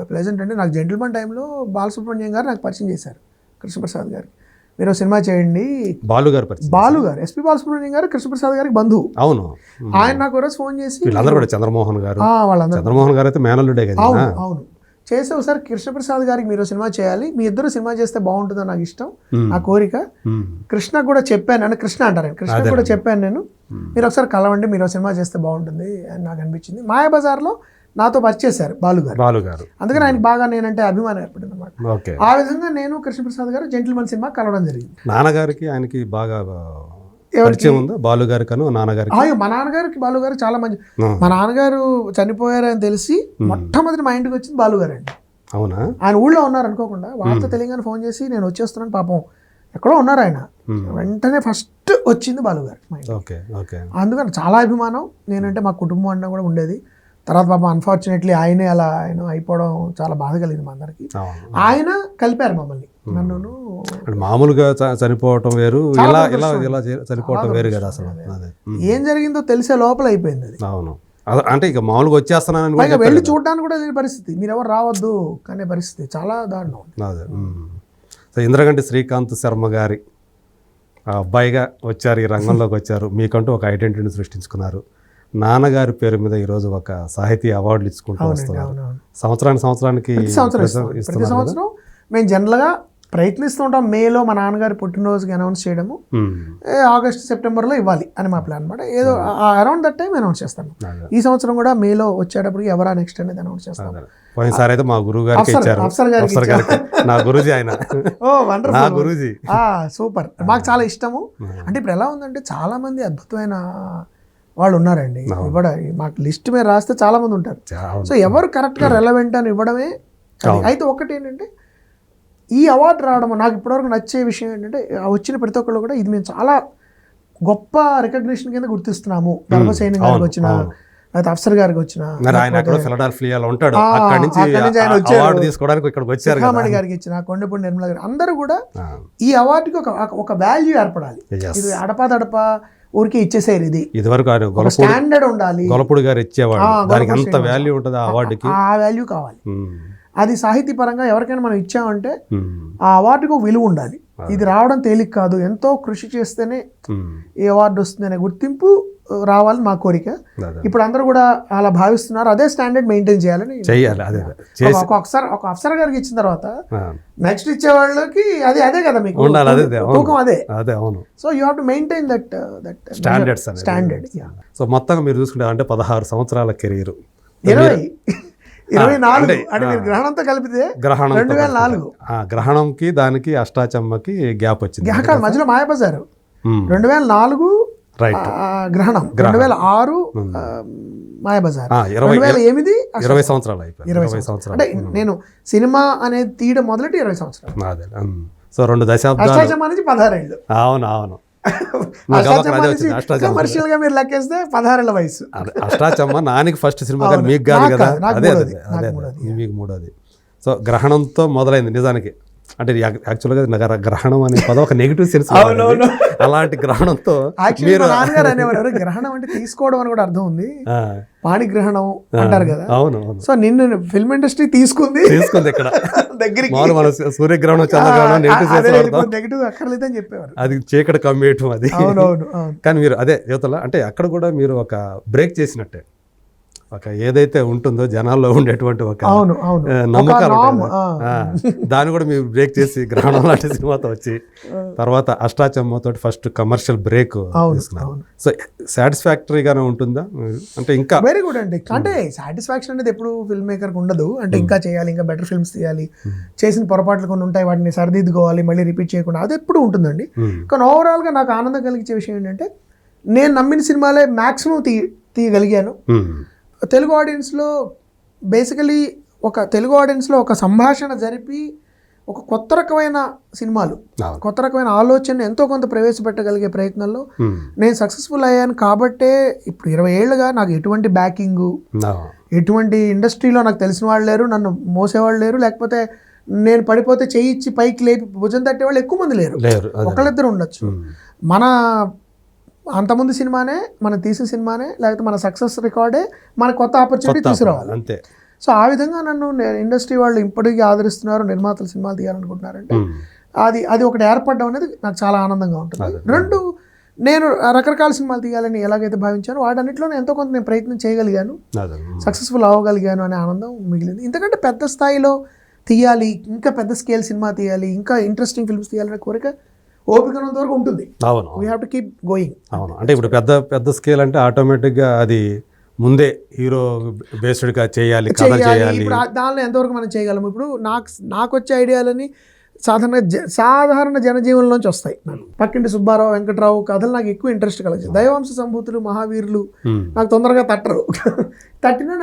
ప్లెజెంట్ అండి. నాకు జెంటిల్మెన్ టైంలో బాలసుబ్రహ్మణ్యం గారు నాకు పరిచయం చేశారు, కృష్ణప్రసాద్ గారు. మీరు సినిమా చేయండి. బాలు గారు పరిచయం. బాలు గారు, ఎస్పి బాలసుబ్రహ్మణ్యం గారు కృష్ణప్రసాద్ గారికి బంధువు. అవును. ఆయన నాకు రోజు ఫోన్ చేసి వీళ్ళందరూ కూడా చంద్రమోహన్ గారు, వాళ్ళందరూ చంద్రమోహన్ గారు అయితే మేనల్లుడే కదా. అవును అవును చేసి ఒకసారి కృష్ణప్రసాద్ గారికి మీరు సినిమా చేయాలి, మీ ఇద్దరు సినిమా చేస్తే బాగుంటుందని నాకు ఇష్టం, నా కోరిక. కృష్ణ కూడా చెప్పాను, అంటే కృష్ణ అంటారు, కృష్ణ కూడా చెప్పాను నేను, మీరు ఒకసారి కలవండి, మీరు సినిమా చేస్తే బాగుంటుంది అని నాకు అనిపించింది. మాయాబజార్లో నాతో పరిచేశారు బాలు గారు, అందుకని ఆయనకి బాగా నేనంటే అభిమానం ఏర్పడింది అనమాట. ఆ విధంగా నేను కృష్ణప్రసాద్ గారు జెంటిల్మన్ సినిమా కలవడం జరిగింది. నాన్నగారికి ఆయనకి బాగా పరిచయం ఉందా బాలు గారికి? నాన్నగారికి? మా నాన్నగారికి బాలు గారు చాలా మంచి. మా నాన్నగారు చనిపోయారని తెలిసి మొట్టమొదటి మా ఇంటికి వచ్చింది బాలు గారు అండి. అవునా? ఆయన ఊళ్ళో ఉన్నారు అనుకోకుండా వార్త తెలంగాణ ఫోన్ చేసి నేను వచ్చేస్తున్నాను, పాపం ఎక్కడో ఉన్నారు ఆయన, వెంటనే ఫస్ట్ వచ్చింది బాలు గారు మా ఇంటికి. అందుకని చాలా అభిమానం, నేనంటే మా కుటుంబం అన్న కూడా ఉండేది. తర్వాత పాపం అన్ఫార్చునేట్లీ ఆయనే అలా అయిపోవడం చాలా బాధ కలిగింది మా అందరికి. ఆయన కలిపారు మమ్మల్ని, నన్ను. మామూలుగా చనిపోవటం వేరు, ఇలా ఇలా ఇలా చనిపోవటం వేరు కదా అసలు. ఏం జరిగిందో తెలిసే లోపల అయిపోయింది అది. అవును, అంటే ఇక మామూలుగా వచ్చేస్తున్నాను వెళ్ళి చూడడానికి కూడా లేని పరిస్థితి, మీరు ఎవరు రావద్దు అనే పరిస్థితి, చాలా దారుణం. అదే. సో ఇంద్రగంటి శ్రీకాంత్ శర్మ గారి అబ్బాయిగా వచ్చారు, ఈ రంగంలోకి వచ్చారు, మీకంటూ ఒక ఐడెంటిటీని సృష్టించుకున్నారు. నాన్నగారి పేరు మీద ఈరోజు ఒక సాహితీ అవార్డులు ఇచ్చుకుంటూ వస్తున్నారు. సంవత్సరానికి ప్రతి సంవత్సరం మేము జనరల్గా ప్రయత్నిస్తూ ఉంటాం. మేలో మా నాన్నగారి పుట్టినరోజుకి అనౌన్స్ చేయడము, ఆగస్ట్ సెప్టెంబర్లో ఇవ్వాలి అని మా ప్లాన్ అనమాట. ఏదో అరౌండ్ దట్ టైం అనౌన్స్ చేస్తాను. ఈ సంవత్సరం కూడా మేలో వచ్చేటప్పటికి ఎవరా నెక్స్ట్ అనేది అనౌన్స్ చేస్తాను. పోయినసారి అయితే మా గురువు గారికి ఇచ్చారు, అఫ్సర్ గారికి, నా గురూజీ ఆయన. ఓ వండర్ఫుల్ గురూజీ, సూపర్. మాకు చాలా ఇష్టము. అంటే ఇప్పుడు ఎలా ఉందంటే చాలా మంది అద్భుతమైన వాళ్ళు ఉన్నారండి. మాకు లిస్ట్ మీద రాస్తే చాలా మంది ఉంటారు. సో ఎవరు కరెక్ట్గా రెలవెంట్ అని ఇవ్వడమే. అయితే ఒకటి ఏంటంటే ఈ అవార్డు రావడం నాకు ఇప్పటివరకు నచ్చే విషయం ఏంటంటే, వచ్చిన ప్రతి ఒక్కళ్ళు కూడా ఇది మేము చాలా గొప్ప రికగ్నిషన్ కింద గుర్తిస్తున్నాము. ధర్మసేని గారికి వచ్చిన, లేకపోతే అఫ్సర్ గారికి వచ్చిన, శ్రీకామణి గారికి ఇచ్చిన, కొండపూడి నిర్మల గారు, అందరూ కూడా ఈ అవార్డుకి ఒక వాల్యూ ఏర్పడాలి. ఇది అడపా ఊరికి ఇచ్చేసారు. ఇది వరకు స్టాండర్డ్ ఉండాలి. గొలపుడు గారు ఇచ్చేవాడు, దానికి ఎంత వాల్యూ ఉంటుంది ఆ అవార్డుకి, ఆ వాల్యూ కావాలి. అది సాహితీ పరంగా ఎవరికైనా మనం ఇచ్చామంటే ఆ అవార్డుకు విలువ ఉండాలి. ఇది రావడం తేలిక కాదు, ఎంతో కృషి చేస్తేనే ఈ అవార్డు వస్తుంది అనే గుర్తింపు రావాలని మా కోరిక. ఇప్పుడు అందరూ కూడా అలా భావిస్తున్నారు, అదే స్టాండర్డ్ మెయింటైన్ చేయాలని. ఒక అఫ్సర్ గారికి ఇచ్చిన తర్వాత నెక్స్ట్ ఇచ్చే వాళ్ళకి అదే కదా మీకు తూకం, అదే. So you have to maintain that standard. So మొత్తంగా మీరు చూసుకుంటే అంటే 16 సంవత్సరాల కెరీర్, 24 అంటే మీరు గ్రహణంతో కలిపితే 2004. గ్రహణంకి దానికి అష్టాచమ్మకి గ్యాప్ వచ్చింది, మధ్యలో మాయాబజార్ 2004 గ్రహణం, 2006 మాయాబజార్, 2008 20 సంవత్సరాలు అయిపోయి. 20 సంవత్సరాలు అంటే నేను సినిమా అనేది తీయడం మొదలెట్టి 20 సంవత్సరాలు. సో 2 దశాబ్దాలు, అష్టాచమ్మ నుంచి 16 ఏళ్ళు. అవును, కమర్షియల్ గా మీరు లెక్కేస్తే 16 ఏళ్ల వయసు. అష్టాచమ్మ నానికి ఫస్ట్ సినిమా, కానీ మీకు కాదు కదా, అదే మీకు మూడోది. సో గ్రహణంతో మొదలైంది నిజానికి. అంటే యాక్చువల్గా గ్రహణం అనే పదం ఒక నెగిటివ్ సెన్స్, అలాంటి గ్రహణంతో మీరు గ్రహణం అంటే తీసుకోవడం అని కూడా అర్థం ఉంది, పాణిగ్రహణం అంటారు కదా. అవును. సో నిన్ను ఫిల్మ్ ఇండస్ట్రీ తీసుకుంది ఇక్కడ దగ్గరికి, సూర్యగ్రహణం, చంద్రగ్రహణం నెగిటివ్ అక్కర్లేదని చెప్పేవారు, అది చీకటి కమ్మేయటం అది. కానీ మీరు అదే యువతల అంటే అక్కడ కూడా మీరు ఒక బ్రేక్ చేసినట్టే, ఒక ఏదైతే ఉంటుందో జనాల్లో ఉండేటువంటి ఒక నమ్మకాలు, దాన్ని కూడా మీరు బ్రేక్ చేసి గ్రహణం లాంటి సినిమాతో వచ్చి తర్వాత అష్టాచమ్మతో ఫస్ట్ కమర్షియల్ బ్రేక్ తీసుకున్నారు. సో సాటిస్ఫాక్టరీగానే ఉంటుందా అంటే? ఇంకా వెరీ గుడ్ అండి. అంటే సాటిస్ఫాక్షన్ అనేది ఎప్పుడు ఫిల్మ్ మేకర్కి ఉండదు. అంటే ఇంకా చేయాలి, ఇంకా బెటర్ ఫిల్మ్స్ తీయాలి, చేసిన పొరపాట్లు కొన్ని ఉంటాయి, వాటిని సరిదిద్దుకోవాలి, మళ్ళీ రిపీట్ చేయకుండా, అది ఎప్పుడు ఉంటుందండి. కానీ ఓవరాల్గా నాకు ఆనందం కలిగించే విషయం ఏంటంటే, నేను నమ్మిన సినిమాలే మ్యాక్సిమం తీయగలిగాను. తెలుగు ఆడియన్స్లో బేసికలీ తెలుగు ఆడియన్స్లో ఒక సంభాషణ జరిపి ఒక కొత్త రకమైన సినిమాలు, కొత్త రకమైన ఆలోచన ఎంతో కొంత ప్రవేశపెట్టగలిగే ప్రయత్నంలో నేను సక్సెస్ఫుల్ అయ్యాను. కాబట్టే ఇప్పుడు 20 ఏళ్ళుగా నాకు ఎటువంటి బ్యాకింగు, ఎటువంటి ఇండస్ట్రీలో నాకు తెలిసిన వాళ్ళు లేరు, నన్ను మోసేవాళ్ళు లేరు, లేకపోతే నేను పడిపోతే చెయ్యి ఇచ్చి పైకి లేపి భుజం తట్టే వాళ్ళు ఎక్కువ మంది లేరు, ఒకళ్ళిద్దరు ఉండొచ్చు. మన అంతకుముందు సినిమానే, మనం తీసిన సినిమానే, లేకపోతే మన సక్సెస్ రికార్డే మన కొత్త ఆపర్చునిటీ తీసుకురావాలి అంతే. సో ఆ విధంగా నన్ను ఇండస్ట్రీ వాళ్ళు ఇప్పటికీ ఆదరిస్తున్నారు. నిర్మాతలు సినిమాలు తీయాలనుకుంటున్నారంటే అది ఒకటి ఏర్పడడం అనేది నాకు చాలా ఆనందంగా ఉంటుంది. రెండు, నేను రకరకాల సినిమాలు తీయాలని ఎలాగైతే భావించానో వాటన్నిటిలోనే ఎంతో కొంత నేను ప్రయత్నం చేయగలిగాను, సక్సెస్ఫుల్ అవ్వగలిగాను అనే ఆనందం మిగిలింది. ఎందుకంటే పెద్ద స్థాయిలో తీయాలి, ఇంకా పెద్ద స్కేల్ సినిమా తీయాలి, ఇంకా ఇంట్రెస్టింగ్ ఫిల్మ్స్ తీయాలనే కోరిక ఓపికనంత వరకు ఉంటుంది. అవును, we have to keep going. అవును. అంటే ఇప్పుడు పెద్ద స్కేల్ అంటే ఆటోమేటిక్గా అది ముందే హీరో బేస్డ్గా చేయాలి, కథ చేయాలి. ఇప్పుడు దానిలో ఎంతవరకు మనం చేయగలము? ఇప్పుడు నాకు వచ్చే ఐడియాలని సాధారణ జనజీవనంలోంచి వస్తాయి. నాకు పక్కింటి సుబ్బారావు, వెంకట్రావు కథలు నాకు ఎక్కువ ఇంట్రెస్ట్ కలిగింది. దైవాంశ సంభూతులు, మహావీరులు నాకు తొందరగా తట్టరు. తట్టినా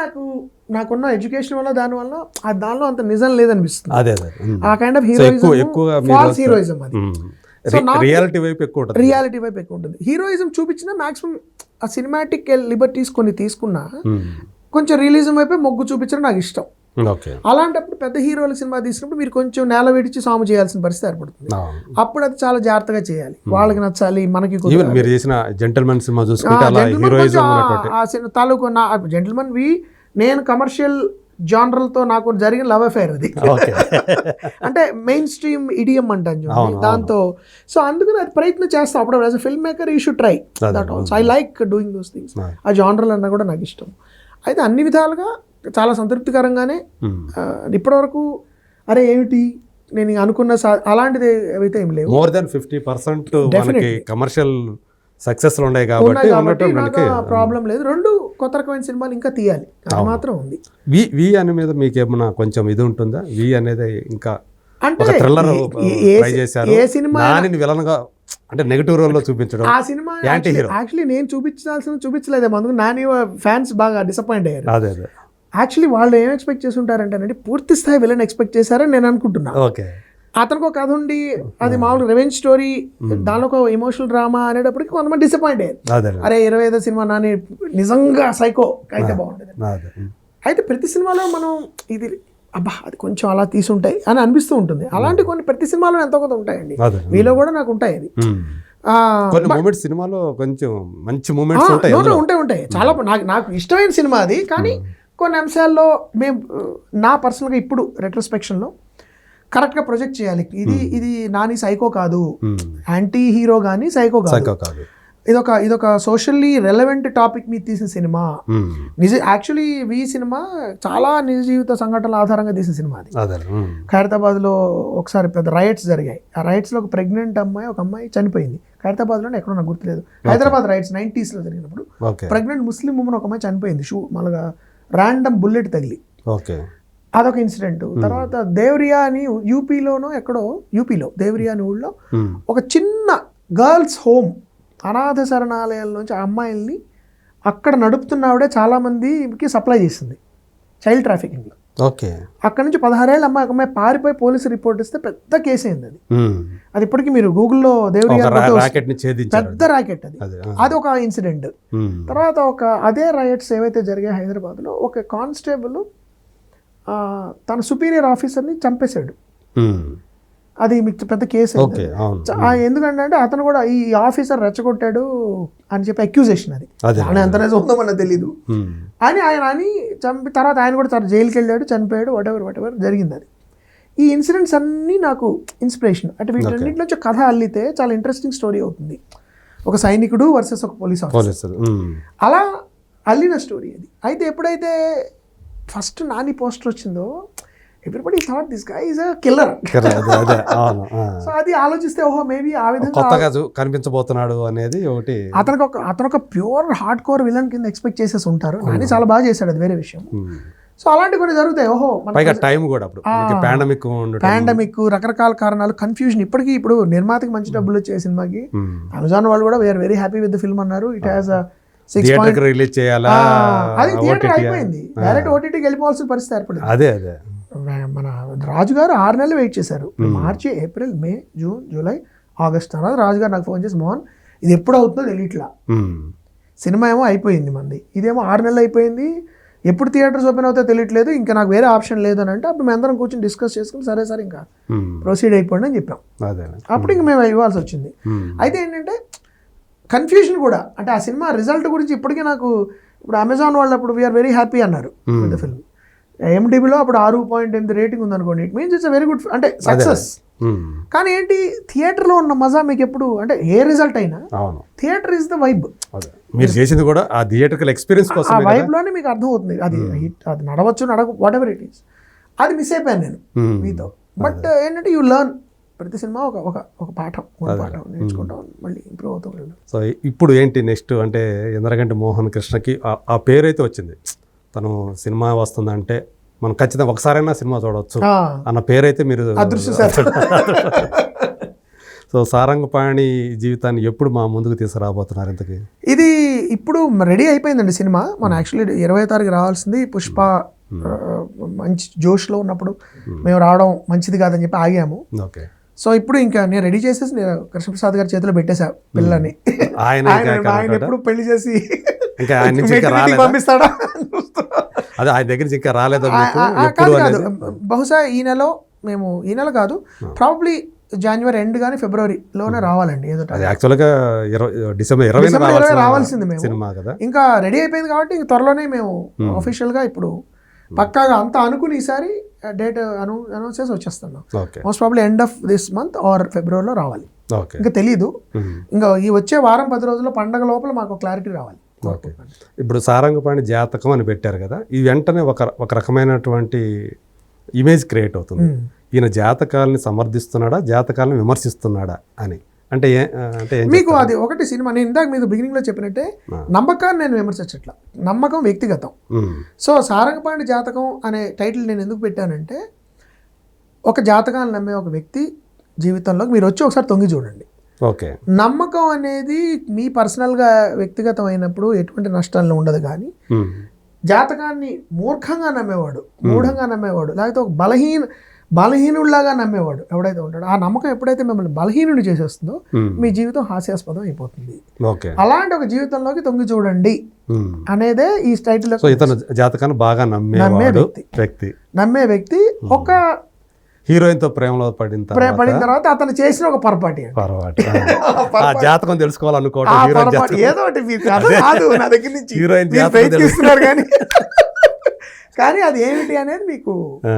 నాకున్న ఎడ్యుకేషన్ వల్ల దానివల్ల దానిలో అంత నిజం లేదనిపిస్తుంది. ఆ kind of heroism, false heroism అది. రియాలిటీ వైపు ఎక్కువ ఉంటుంది. హీరోయిజం చూపించినా మాక్సిమం ఆ సినిమాటిక్ లిబర్టీస్ కొన్ని తీసుకున్నా కొంచెం రియలిజం వైపే మొగ్గు చూపించడం నాకు ఇష్టం. అలాంటప్పుడు పెద్ద హీరోల సినిమా తీసినప్పుడు మీరు కొంచెం నేల విడిచి సాము చేయాల్సిన పరిస్థితి ఏర్పడుతుంది. అప్పుడు అది చాలా జాగ్రత్తగా చేయాలి, వాళ్ళకి నచ్చాలి, మనకి. మీరు చేసిన జెంటిల్మెన్ సినిమా చూసుకుంటే తాలూకు జెంటిల్మెన్ నేను కమర్షియల్ జానర్లతో నాకు జరిగిన లవ్ అఫైర్ అది. అంటే మెయిన్ స్ట్రీమ్ ఇడియం అంటాను దాంతో. సో అందుకని అది ప్రయత్నం చేస్తాం అప్పుడు. As a film maker you should try that also. I like doing those things. ఆ జానర్లు అన్నా కూడా నాకు ఇష్టం. అయితే అన్ని విధాలుగా చాలా సంతృప్తికరంగానే ఇప్పటివరకు అరే ఏమిటి నేను అనుకున్న అలాంటిది అయితే ఏం లేవు. మోర్ దెన్ 50% కమర్షియల్ సక్సెస్లు ఉన్నాయి కాబట్టి నాకు ప్రాబ్లం లేదు. రెండు కొత్త రకమైన సినిమాలు ఇంకా తీయాలి, అది మాత్రం ఉంది. వి అనే మీద మీకు ఏమన్నా కొంచెం ఇది ఉంటుందా? వి అనేది ఇంకా అంటే ఏ సినిమా విలన్గా అంటే నెగటివ్ రోల్ లో చూపించడం, ఆ సినిమా యాక్చువల్లీ నేను చూపించలేదేమో, అందుకు నాని ఫ్యాన్స్ బాగా డిసప్పాయింట్ అయ్యారు. అదే యాక్చువల్లీ వాళ్ళు ఏం ఎక్స్పెక్ట్ చేసి ఉంటారంటే పూర్తి స్థాయి విలన్ ఎక్స్పెక్ట్ చేశారని నేను అనుకుంటున్నా. అతనికి ఒక కథ ఉండి అది మామూలు రెవెంజ్ స్టోరీ, దానిలో ఒక ఎమోషనల్ డ్రామా అనేటప్పటికి కొంతమంది డిసప్పాయింట్ అయ్యారు. అరే 25వ సినిమా నాని నిజంగా సైకో అయితే బాగుంటుంది. అయితే ప్రతి సినిమాలో మనం ఇది అబ్బా అది కొంచెం అలా తీసుంటాయి అని అనిపిస్తూ ఉంటుంది. అలాంటి కొన్ని ప్రతి సినిమాలో ఎంతో కొంత ఉంటాయండి, మీలో కూడా నాకు ఉంటాయి. అది సినిమాలో కొంచెం మంచి మూమెంట్స్ ఉంటాయి చాలా. నాకు ఇష్టమైన సినిమా అది. కానీ కొన్ని అంశాల్లో మేము నా పర్సనల్గా ఇప్పుడు రెట్రోస్పెక్షన్లో కరెక్ట్గా ప్రొజెక్ట్ చేయాలి. ఇది నాని సైకో కాదు, యాంటీ హీరో కానీ సైకో కాదు, ఇదొక సోషల్లీ రెలవెంట్ టాపిక్ మీద తీసిన సినిమా. యాక్చువల్లీ ఈ సినిమా చాలా నిజ జీవిత సంఘటనల ఆధారంగా తీసిన సినిమా అది. ఖైరతాబాద్లో ఒకసారి పెద్ద రైట్స్ జరిగాయి. ఆ రైట్స్లో ఒక ప్రెగ్నెంట్ ఒక అమ్మాయి చనిపోయింది. ఖైరతాబాద్లోనే ఎక్కడో నాకు గుర్తులేదు. హైదరాబాద్ రైట్స్ 90s జరిగినప్పుడు ప్రెగ్నెంట్ ముస్లిం ఉమెన్ ఒక అమ్మాయి చనిపోయింది. మళ్ళీ ర్యాండమ్ బుల్లెట్ తగిలి. అదొక ఇన్సిడెంట్. తర్వాత దేవ్రియా అని యూపీలో దేవ్రియా అని ఊళ్ళో ఒక చిన్న గర్ల్స్ హోమ్, అనాథ శరణాలయాల నుంచి ఆ అమ్మాయిల్ని అక్కడ నడుపుతున్నవాడే చాలా మందికి సప్లై చేసింది చైల్డ్ ట్రాఫికింగ్లో. అక్కడ నుంచి 16 ఏళ్ళ అమ్మాయి పారిపోయి పోలీసు రిపోర్ట్ ఇస్తే పెద్ద కేసు అయింది. అది ఇప్పటికీ మీరు గూగుల్లో దేవ్రియా పెద్ద ర్యాకెట్ అది ఒక ఇన్సిడెంట్. తర్వాత అదే రైట్స్ ఏవైతే జరిగాయి హైదరాబాద్లో, ఒక కానిస్టేబుల్ తన సుపీరియర్ ఆఫీసర్ని చంపేశాడు. అది మీకు పెద్ద కేసు. ఎందుకంటే అతను కూడా ఈ ఆఫీసర్ రెచ్చగొట్టాడు అని చెప్పి అక్యూజేషన్. అది ఎంత నిజం ఉందో మనకు తెలీదు అని ఆయన చంపి తర్వాత ఆయన కూడా జైలుకి వెళ్ళాడు, చనిపోయాడు, వాట్ ఎవర్ జరిగింది. అది ఈ ఇన్సిడెంట్స్ అన్నీ నాకు ఇన్స్పిరేషన్. అంటే వీటన్నిటి నుంచి కథ అల్లితే చాలా ఇంట్రెస్టింగ్ స్టోరీ అవుతుంది. ఒక సైనికుడు వర్సెస్ ఒక పోలీస్ ఆఫీసర్, అలా అల్లిన స్టోరీ అది. అయితే ఎప్పుడైతే ఫస్ట్ నాని పోస్టర్ వచ్చిందో everybody thought this guy is a killer. So అది ఆలోచిస్తే ఓహో మేబీ ఆ విధంగా కనిపించబోతున్నాడు అనేది ఒకటి. అతను ఒక ప్యూర్ హార్డ్ కోర్ విలన్ కింద ఎక్స్పెక్ట్ చేసేసి ఉంటారు. నాని చాలా బాగా చేశాడు, అది వేరే విషయం. సో అలాంటి కొన్ని జరుగుతాయి. ఓహో టైం కూడా పాండమిక్ రకరకాల కారణాలు, కన్ఫ్యూజన్. ఇప్పుడు నిర్మాతకి మంచి డబ్బులు వచ్చే సినిమాకి అమెజాన్ వాళ్ళు కూడా we're very happy with the film అన్నారు. ఇట్ హ్యాస్ రిలీజ్ చేయాలా, అది థియేటర్ అయిపోయింది, డైరెక్ట్ ఓటీటీకి వెళ్ళిపోవాల్సిన పరిస్థితి ఏర్పడింది. మన రాజు గారు 6 నెలలు వెయిట్ చేశారు. మార్చి, ఏప్రిల్, మే, జూన్, జూలై, ఆగస్ట్. తర్వాత రాజు గారు నాకు ఫోన్ చేసి, మోహన్ ఇది ఎప్పుడు అవుతుందో తెలియట్లా, సినిమా ఏమో అయిపోయింది మంది, ఇదేమో 6 నెలలు అయిపోయింది, ఎప్పుడు థియేటర్స్ ఓపెన్ అవుతాయో తెలియట్లేదు, ఇంకా నాకు వేరే ఆప్షన్ లేదు అని అంటే అప్పుడు మేము అందరం కూర్చొని డిస్కస్ చేసుకుని సరే సార్ ఇంకా ప్రొసీడ్ అయిపోండి అని చెప్పాం. అప్పుడు ఇంక మేము ఇవ్వాల్సి వచ్చింది. అయితే ఏంటంటే కన్ఫ్యూజన్ కూడా, అంటే ఆ సినిమా రిజల్ట్ గురించి ఇప్పటికీ నాకు, ఇప్పుడు అమెజాన్ వాళ్ళు అప్పుడు వీఆర్ వెరీ హ్యాపీ అన్నారు విత్ ద ఫిల్మ్. ఎండిబిలో అప్పుడు 6.8 రేటింగ్ ఉందనుకోండి, it means it's very good, అంటే సక్సెస్. కానీ ఏంటి థియేటర్లో ఉన్న మజా మీకు ఎప్పుడు అంటే ఏ రిజల్ట్ అయినా అవును థియేటర్ ఇస్ ద వైబ్. అదే మీరు చేసింది కూడా ఆ థియేటర్కల్ ఎక్స్పీరియన్స్ ఆ కోసం వైబ్లోనే మీకు అర్థం అవుతుంది అది అది నడవచ్చు వాట్ ఎవర్ ఇట్ ఈస్. అది మిస్ అయిపోయాను నేను మీతో. బట్ ఏంటంటే యూ లెర్న్ ప్రతి సినిమా ఒక పాఠం నేర్చుకుంటాం, మళ్ళీ ఇంప్రూవ్ అవుతాం. సో ఇప్పుడు ఏంటి నెక్స్ట్ అంటే ఇంద్రగంటి మోహన్ కృష్ణకి ఆ పేరు అయితే వచ్చింది, తను సినిమా వస్తుందంటే మనం ఖచ్చితంగా ఒకసారైనా సినిమా చూడవచ్చు అన్న పేరైతే మీరు అదృష్టం. సో సారంగపాణి జీవితాన్ని ఎప్పుడు మా ముందుకు తీసుకురాబోతున్నారు ఇంతకి? ఇది ఇప్పుడు రెడీ అయిపోయిందండి సినిమా. మన యాక్చువల్లీ 20వ తారీఖు రావాల్సింది. పుష్ప మంచి జోష్లో ఉన్నప్పుడు మేము రావడం మంచిది కాదని చెప్పి ఆగాము. ఓకే. సో ఇప్పుడు ఇంకా నేను రెడీ చేసేసి నేను కృష్ణప్రసాద్ గారి చేతిలో పెట్టేశా పిల్లల్ని. ఆయన ఎప్పుడు పెళ్లి చేసి ఇంకా ఆయన నుంచి ఇంకా రాలేదా? పంపిస్తాడా? అదే ఆయన దగ్గర నుంచి ఇంకా రాలేదా? కాదు, బహుశా ఈ నెల కాదు, ప్రాబబ్లీ జనవరి ఎండ్ కానీ ఫిబ్రవరిలోనే రావాలండి. ఏదో యాక్చువల్గా డిసెంబర్ 20 రావాల్సింది మేము. సినిమా కదా, ఇంకా రెడీ అయిపోయింది కాబట్టి త్వరలోనే మేము అఫీషియల్గా ఇప్పుడు పక్కాగా అంతా అనుకుని ఈసారి డేట్ అనౌన్స్ చేసి వచ్చేస్తున్నాం. Most probably end of this month or ఫిబ్రవరిలో రావాలి. ఇంకా తెలీదు. ఇంకా ఈ వచ్చే వారం 10 రోజుల్లో పండగ లోపల మాకు క్లారిటీ రావాలి. ఓకే. ఇప్పుడు సారంగపాణి జాతకం అని పెట్టారు కదా, ఇది వెంటనే ఒక రకమైనటువంటి ఇమేజ్ క్రియేట్ అవుతుంది. ఈయన జాతకాలని సమర్థిస్తున్నాడా, జాతకాలను విమర్శిస్తున్నాడా అని అంటే మీకు అది ఒకటి సినిమా. నేను ఇందాక మీకు బిగినింగ్లో చెప్పినట్టే నమ్మకాన్ని నేను విమర్శించట్లా, నమ్మకం వ్యక్తిగతం. సో సారంగపాణి జాతకం అనే టైటిల్ నేను ఎందుకు పెట్టానంటే, ఒక జాతకాన్ని నమ్మే ఒక వ్యక్తి జీవితంలోకి మీరు వచ్చి ఒకసారి తొంగి చూడండి. ఓకే. నమ్మకం అనేది మీ పర్సనల్గా వ్యక్తిగతం అయినప్పుడు ఎటువంటి నష్టాలను ఉండదు. కానీ జాతకాన్ని మూర్ఖంగా నమ్మేవాడు, మూఢంగా నమ్మేవాడు, లేకపోతే ఒక బలహీనుడిలాగా నమ్మేవాడు ఎవడైతే ఉంటాడో, ఆ నమ్మకం ఎప్పుడైతే మిమ్మల్ని బలహీనుడి చేసేస్తుందో మీ జీవితం హాస్యాస్పదం అయిపోతుంది. అలాంటి ఒక జీవితంలోకి తొంగి చూడండి అనేదే ఈ టైటిల్. జాతకాన్ని బాగా నమ్మే వ్యక్తి ఒక హీరోయిన్ తో ప్రేమలో పడిన తర్వాత అతను చేసిన ఒక పొరపాటు జాతకం తెలుసుకోవాలనుకోవడం ఏదో ఒకటి మీకు కాదు నా దగ్గర నుంచి హీరోయిన్ కానీ కానీ అది ఏమిటి అనేది మీకు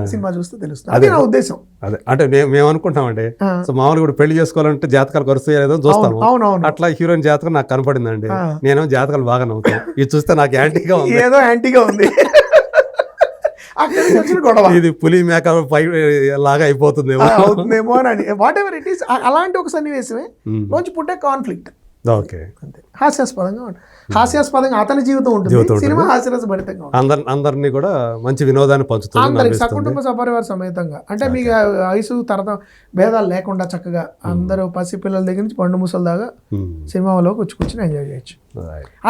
సినిమా చూస్తే తెలుస్తుంది. అది నా ఉద్దేశం. అదే అంటే మేము అనుకుంటామండి, సో మామూలుగా కూడా పెళ్లి చేసుకోవాలంటే జాతకాలు కరుస్తాయో చూస్తాము. అట్లా హీరోయిన్ జాతకం నాకు కనపడిందండి. నేను జాతకాలు బాగా నమ్ముతాను. ఇది చూస్తే నాకు యాంటీగా ఉంది, ఏదో యాంటీగా ఉంది. ఇది పులి మేక లాగా అవుతుందేమో అని వాట్ ఎవర్ ఇట్ ఈస్. అలాంటి ఒక సన్నివేశమే నుంచి పుట్టే కాన్ఫ్లిక్ట్. ఓకే. హాస్యాస్పదంగా అతని జీవితం ఉంటుంది, సినిమా హాస్యరసభరితంగా అందరినీ కూడా మంచి వినోదాన్ని పంచుతుంది, అందరికి సకుటుంబ సపరివార సమేతంగా. అంటే మీకు వయసు తరత భేదాలు లేకుండా చక్కగా అందరూ పసిపిల్లల దగ్గర నుంచి పండు ముసలి దాకా సినిమాలోకి కూర్చుని ఎంజాయ్ చేయొచ్చు.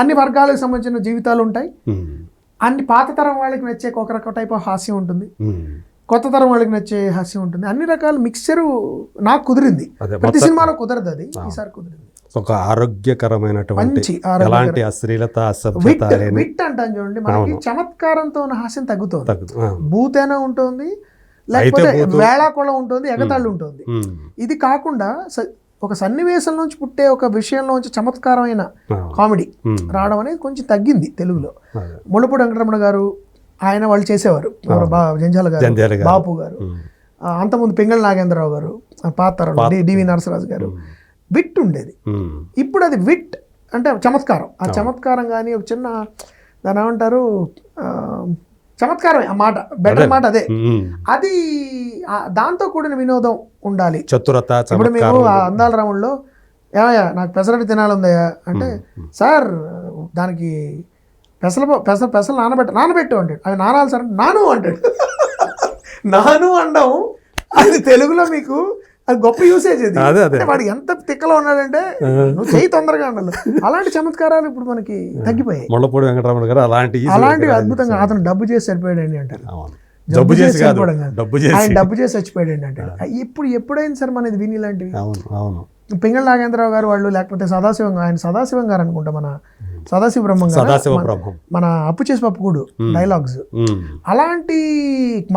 అన్ని వర్గాలకు సంబంధించిన జీవితాలు ఉంటాయి. అన్ని పాత తరం వాళ్ళకి నచ్చే ఒక రకం టైప్ ఆఫ్ హాస్యం ఉంటుంది, కొత్త తరం వాళ్ళకి నచ్చే హాస్యం ఉంటుంది. అన్ని రకాల మిక్సరు నాకు కుదిరింది. ప్రతి సినిమాలో కుదరదు, అది ఈసారి కుదిరింది. ఒక ఆరోగ్యకరమైనటువంటి ఎలాంటి అశ్లీలత అసభ్యత విట్ అంటాను చూడండి, మనకి చమత్కారంతో ఉన్న హాస్యం తగ్గుతుంది. భూతేనా ఉంటుంది, లేకపోతే వేళాకోళం ఉంటుంది, ఎగతాళ్ళు ఉంటుంది. ఇది కాకుండా ఒక సన్నివేశం నుంచి పుట్టే ఒక విషయంలోంచి చమత్కారమైన కామెడీ రావడం అనేది కొంచెం తగ్గింది తెలుగులో. ముళ్ళపూడి వెంకటరమణ గారు ఆయన వాళ్ళు చేసేవారు, జంజాల గారు, బాపు గారు, అంతకుముందు పింగళ నాగేంద్రరావు గారు, పాత తరం డివి నరసరాజు గారు. విట్ ఉండేది. ఇప్పుడు అది విట్ అంటే చమత్కారం. ఆ చమత్కారం కానీ ఒక చిన్న దాని ఏమంటారు చమత్కారమే ఆ మాట, బెటర్ మాట అదే. అది దాంతో కూడిన వినోదం ఉండాలి, చతురత. ఇప్పుడు మేము అందాల రాముల్లో ఏమయ్యా నాకు పెసరట్టు తినాలందయ్యా అంటే, సార్ దానికి పెసలు నానబెట్టు అంటాడు. అవి నానాలి సార్, నాను అంటాడు. నాను అండం అది తెలుగులో మీకు అది గొప్ప యూసేజ్. అది వాడు ఎంత తిక్కలో ఉన్నాడంటే నువ్వు చెయ్యి తొందరగా ఉండాలి. అలాంటి చమత్కారాలు ఇప్పుడు మనకి తగ్గిపోయాయి. ముళ్ళపూడి వెంకటరమణ గారు అలాంటివి అద్భుతంగా అతను డబ్బు చేసి చనిపోయాడండి అంటారు. ఆయన డబ్బు చేసి చచ్చిపోయాడండి అంటారు. ఇప్పుడు ఎప్పుడైనా సార్ మనది విని ఇలాంటివి. పింగళ నాగేంద్రరావు గారు వాళ్ళు, లేకపోతే సదాశివం గారు అనుకుంటా, మన సదాశివ బ్రహ్మం గారు, మన అప్పు చేసి పప్పుకూడు డైలాగ్స్, అలాంటి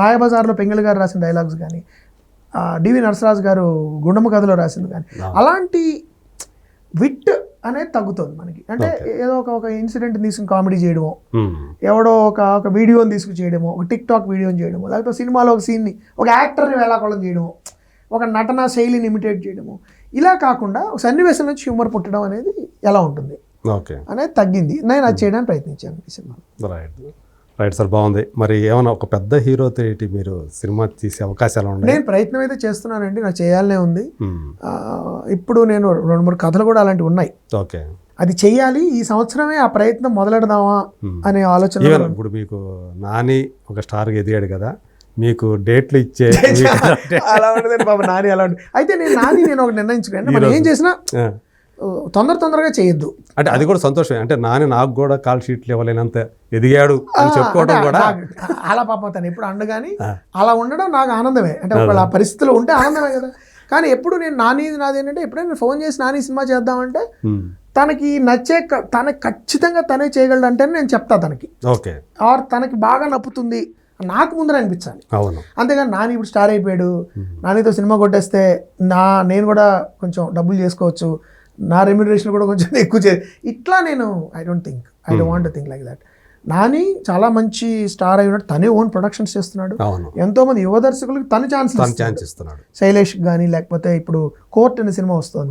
మాయాబజార్లో పింగళ గారు రాసిన డైలాగ్స్ కానీ, డివి నరసరాజు గారు గుండమ్మ కథలో రాసింది కానీ, అలాంటి విట్ అనేది తగ్గుతుంది మనకి. అంటే ఏదో ఒక ఇన్సిడెంట్ తీసుకుని కామెడీ చేయడమో, ఎవడో ఒక వీడియోని తీసుకు చేయడమో, ఒక టిక్ టాక్ వీడియోని చేయడమో, లేకపోతే సినిమాలో ఒక సీన్ని ఒక యాక్టర్ని వేళాకోళం చేయడమో, ఒక నటన శైలిని ఇమిటేట్ చేయడము, ఇలా కాకుండా ఒక సన్నివేశం నుంచి హ్యూమర్ పుట్టడం అనేది ఎలా ఉంటుంది ఓకే అనేది తగ్గింది. నేను అది చేయడానికి ప్రయత్నించాను ఈ సినిమా. రైట్ సార్, బాగుంది. మరి ఏమైనా ఒక పెద్ద హీరోతో మీరు సినిమా తీసే అవకాశాలు ఉన్నాయి? నేను ప్రయత్నం అయితే చేస్తున్నానండి, నాకు చేయాలనే ఉంది. ఇప్పుడు నేను 2-3 కథలు కూడా అలాంటివి ఉన్నాయి. ఓకే, అది చెయ్యాలి, ఈ సంవత్సరమే ఆ ప్రయత్నం మొదలెడదామా అనే ఆలోచన. ఇప్పుడు మీకు నాని ఒక స్టార్గా ఎదిగాడు కదా, మీకు డేట్లు ఇచ్చే అలా ఉండదు బాబు, నాని అలా ఉంటుంది. అయితే నేను ఒక నిర్ణయించుకోండి, మనం ఏం చేసినా తొందరగా చేయొద్దు. అంటే అది కూడా సంతోషం. అంటే నాని నాకు కూడా కాల్ షీట్లు ఇవ్వలేనంత ఎదిగాడు అని చెప్పుకోవడం కూడా అలా పాపం తను ఎప్పుడు అండగాని అలా ఉండడం నాకు ఆనందమే. అంటే ఒకవేళ ఆ పరిస్థితిలో ఉంటే ఆనందమే కదా. కానీ ఎప్పుడు నేను నాది ఏంటంటే ఎప్పుడైనా ఫోన్ చేసి నాని సినిమా చేద్దామంటే తనకి తనకి ఖచ్చితంగా తనే చేయగలడు అంటే నేను చెప్తా తనకి. ఓకే, ఆర్ తనకి బాగా నప్పుతుంది నాకు ముందర అనిపించాలి. అవును, అంతేగాని నాని ఇప్పుడు స్టార్ అయిపోయాడు, నానితో సినిమా కొట్టేస్తే నేను కూడా కొంచెం డబ్బులు చేసుకోవచ్చు, నా రెమ్యునరేషన్ కూడా కొంచెం ఎక్కువ ఇట్లా నేను I don't want to think like that. Nani చాలా మంచి స్టార్ అయి ఉన్నాడు, తనే ఓన్ ప్రొడక్షన్స్ చేస్తున్నాడు, ఎంతో మంది యువ దర్శకులకు తను ఛాన్స్ ఇస్తున్నాడు. శైలేష్ కానీ లేకపోతే ఇప్పుడు కోర్ట్ అనే సినిమా వస్తుంది,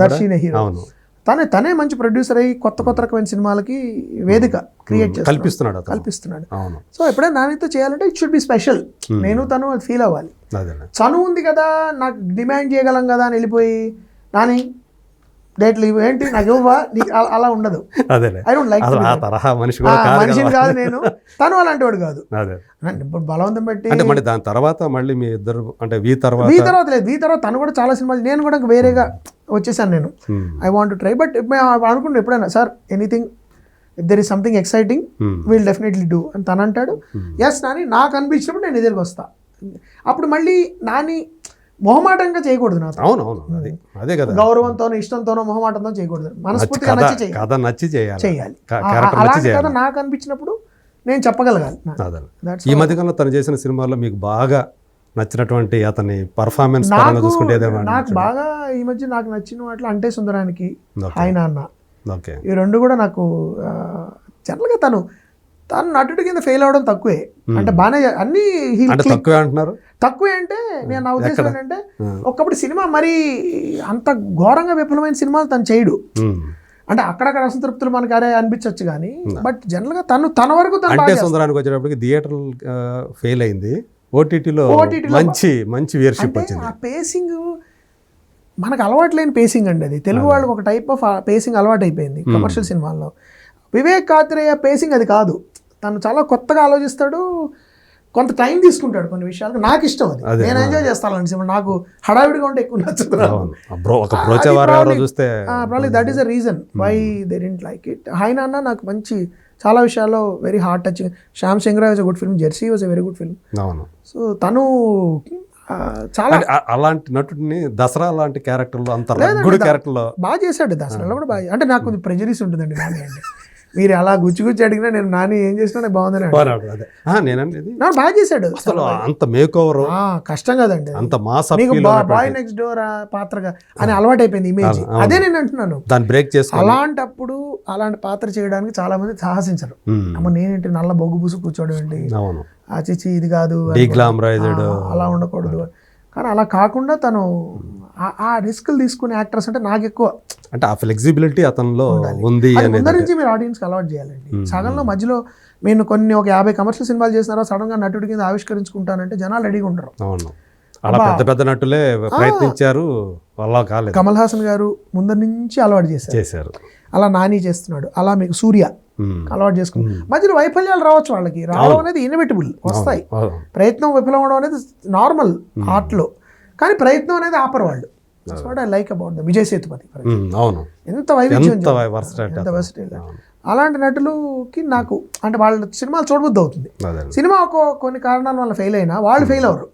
దర్శినే హీరో, తనే మంచి ప్రొడ్యూసర్ అయ్యి కొత్త రకమైన సినిమాలకి వేదిక క్రియేట్ కల్పిస్తున్నాడు. సో ఎప్పుడైనా నానితో చేయాలంటే ఇట్ షుడ్ బి స్పెషల్. నేను తను అది ఫీల్ అవ్వాలి. చనువు ఉంది కదా, నాకు డిమాండ్ చేయగలం కదా అని వెళ్ళిపోయి నాని డేట్లు ఏంటి నాకు ఇవ్వవా, అలా ఉండదు. ఐ డోంట్ లైక్ మనిషిని కాదు నేను, తను అలాంటి వాడు కాదు. ఇప్పుడు బలవంతం పెట్టి దాని తర్వాత మళ్ళీ మీ ఇద్దరు అంటే వీ తర్వాత తను కూడా చాలా సినిమాలు, నేను కూడా వేరేగా వచ్చేసాను. నేను I want to try, but అనుకుంటే ఎప్పుడైనా sir anything if there is something exciting will definitely do అని తను అంటాడు. ఎస్ నాని, నాకు అనిపించినప్పుడు నేను ఎదురుకు వస్తా. అప్పుడు మళ్ళీ నాని మొహమాటంగా చేయకూడదు, నాకు అదే కదా, గౌరవంతోనో ఇష్టంతోనో మొహమాటంతో చేయకూడదు, మనస్ఫూర్తిగా నచ్చి చేయాలి. అలాంటి కథ నాకు అనిపించినప్పుడు నేను చెప్పగలగాలి. ఈ మధ్యకాలంలో తను చేసిన సినిమాల్లో మీకు బాగా నచ్చినటువంటి అతని పర్ఫార్మెన్స్ చూసుకుంటే నాకు బాగా ఈ మధ్య నాకు నచ్చిన వాటిలో అంటే సుందరానికి, హాయ్ నాన్న, ఈ రెండు కూడా నాకు జనరల్గా తను నటుడి కింద ఫెయిల్ అవడం తక్కువే. అంటే బాగానే అన్ని తక్కువే అంటే నేను నా ఉద్దేశం ఏంటంటే ఒకప్పుడు సినిమా మరి అంత ఘోరంగా విఫలమైన సినిమాలు తను చేయడు. అంటే అక్కడక్కడ అసంతృప్తులు మనకి అరే అనిపించవచ్చు కానీ, బట్ జనరల్ గా తన వరకు సుందరానికి వచ్చేటప్పటికి థియేటర్ ఫెయిల్ అయింది, ఓటీటీలో మంచి వ్యూయర్షిప్ వచ్చింది. ఆ పేసింగ్ మనకు అలవాటు లేని పేసింగ్ అండి అది. తెలుగు వాళ్ళకి ఒక టైప్ ఆఫ్ పేసింగ్ అలవాటు అయిపోయింది కమర్షియల్ సినిమాల్లో. వివేక్ కాత్రేయ పేసింగ్ అది కాదు. తను చాలా కొత్తగా ఆలోచిస్తాడు, కొంత టైం తీసుకుంటాడు కొన్ని విషయాలకు. నాకు ఇష్టం అది, నేను ఎంజాయ్ చేస్తాను. నాకు హడావిడిగా ఉంటే ఎక్కువ నచ్చదు. That is the reason why they didn't like it. Hi Nanna నాకు మంచి చాలా విషయాల్లో very heart touching. Shyam Singha Roy was a good film, Jersey was a very good film. So తను చాలా అలాంటి నటుడిని దసరా లాంటి క్యారెక్టర్లో అంత క్యారెక్టర్లో బాగా చేశాడు. దసరాలో కూడా బాగా, అంటే నాకు కొంచెం ప్రెజరీస్ ఉంటుందండి నాని అంటే. మీరు అలా గుచ్చి అడిగినా నేను నాని ఏం చేసినా నాకు బాగుందని బాగా చేశాడు. అసలు అంత మేక్ ఓవర్ కష్టం కదండి, అంత మాస్ బాయ్ నెక్స్ట్ డోర్ పాత్రగా అని అలవాటు అయిపోయింది ఇమేజ్. అదే నేను అంటున్నాను, దాన్ని బ్రేక్ చేసి అలాంటప్పుడు అలాంటి పాత్ర చేయడానికి చాలా మంది సాహసించరు. అమ్మ నేనేంటి నల్ల బొగ్గు పూసు కూర్చోవడం ఏంటి, ఆ చిచి ఇది కాదు, అలా ఉండకూడదు. కానీ అలా కాకుండా తను ఆ రిస్క్లు తీసుకునే యాక్టర్స్ అంటే నాకు ఎక్కువ, అంటే ఆ ఫ్లెక్సిబిలిటీ అతనిలో ఉంది. ముందర నుంచి మీరు ఆడియన్స్కి అలవాటు చేయాలండి. సగంలో మధ్యలో నేను ఒక 50 కమర్షియల్ సినిమాలు చేసినారో సడన్ గా నటుడి కింద ఆవిష్కరించుకుంటానంటే జనాలు రెడీగా ఉండరు. అలా పెద్ద నటులే ప్రయత్నించారు, అలా కాలేదు. కమల్ హాసన్ గారు ముందర నుంచి అలవాటు చేశారు, అలా నాని చేస్తున్నాడు, అలా మీకు సూర్య అలవాటు చేసుకుని మధ్యలో వైఫల్యాలు రావచ్చు, వాళ్ళకి రావడం అనేది ఇన్ఎవిటబుల్, వస్తాయి. ప్రయత్నం విఫలం అవడం అనేది నార్మల్ ఆర్ట్లో, కానీ ప్రయత్నం అనేది ఆపరు వాళ్ళు. That's what I like about the Vijay Sethupathi. ఎంత వైవిధ్యం, ఎంత వెర్సటైల్. అలాంటి నటులకి నాకు అంటే వాళ్ళ సినిమాలు చూడబుద్ధి అవుతుంది. సినిమా కొన్ని కారణాల వల్ల ఫెయిల్ అయినా వాళ్ళు ఫెయిల్ అవ్వరు,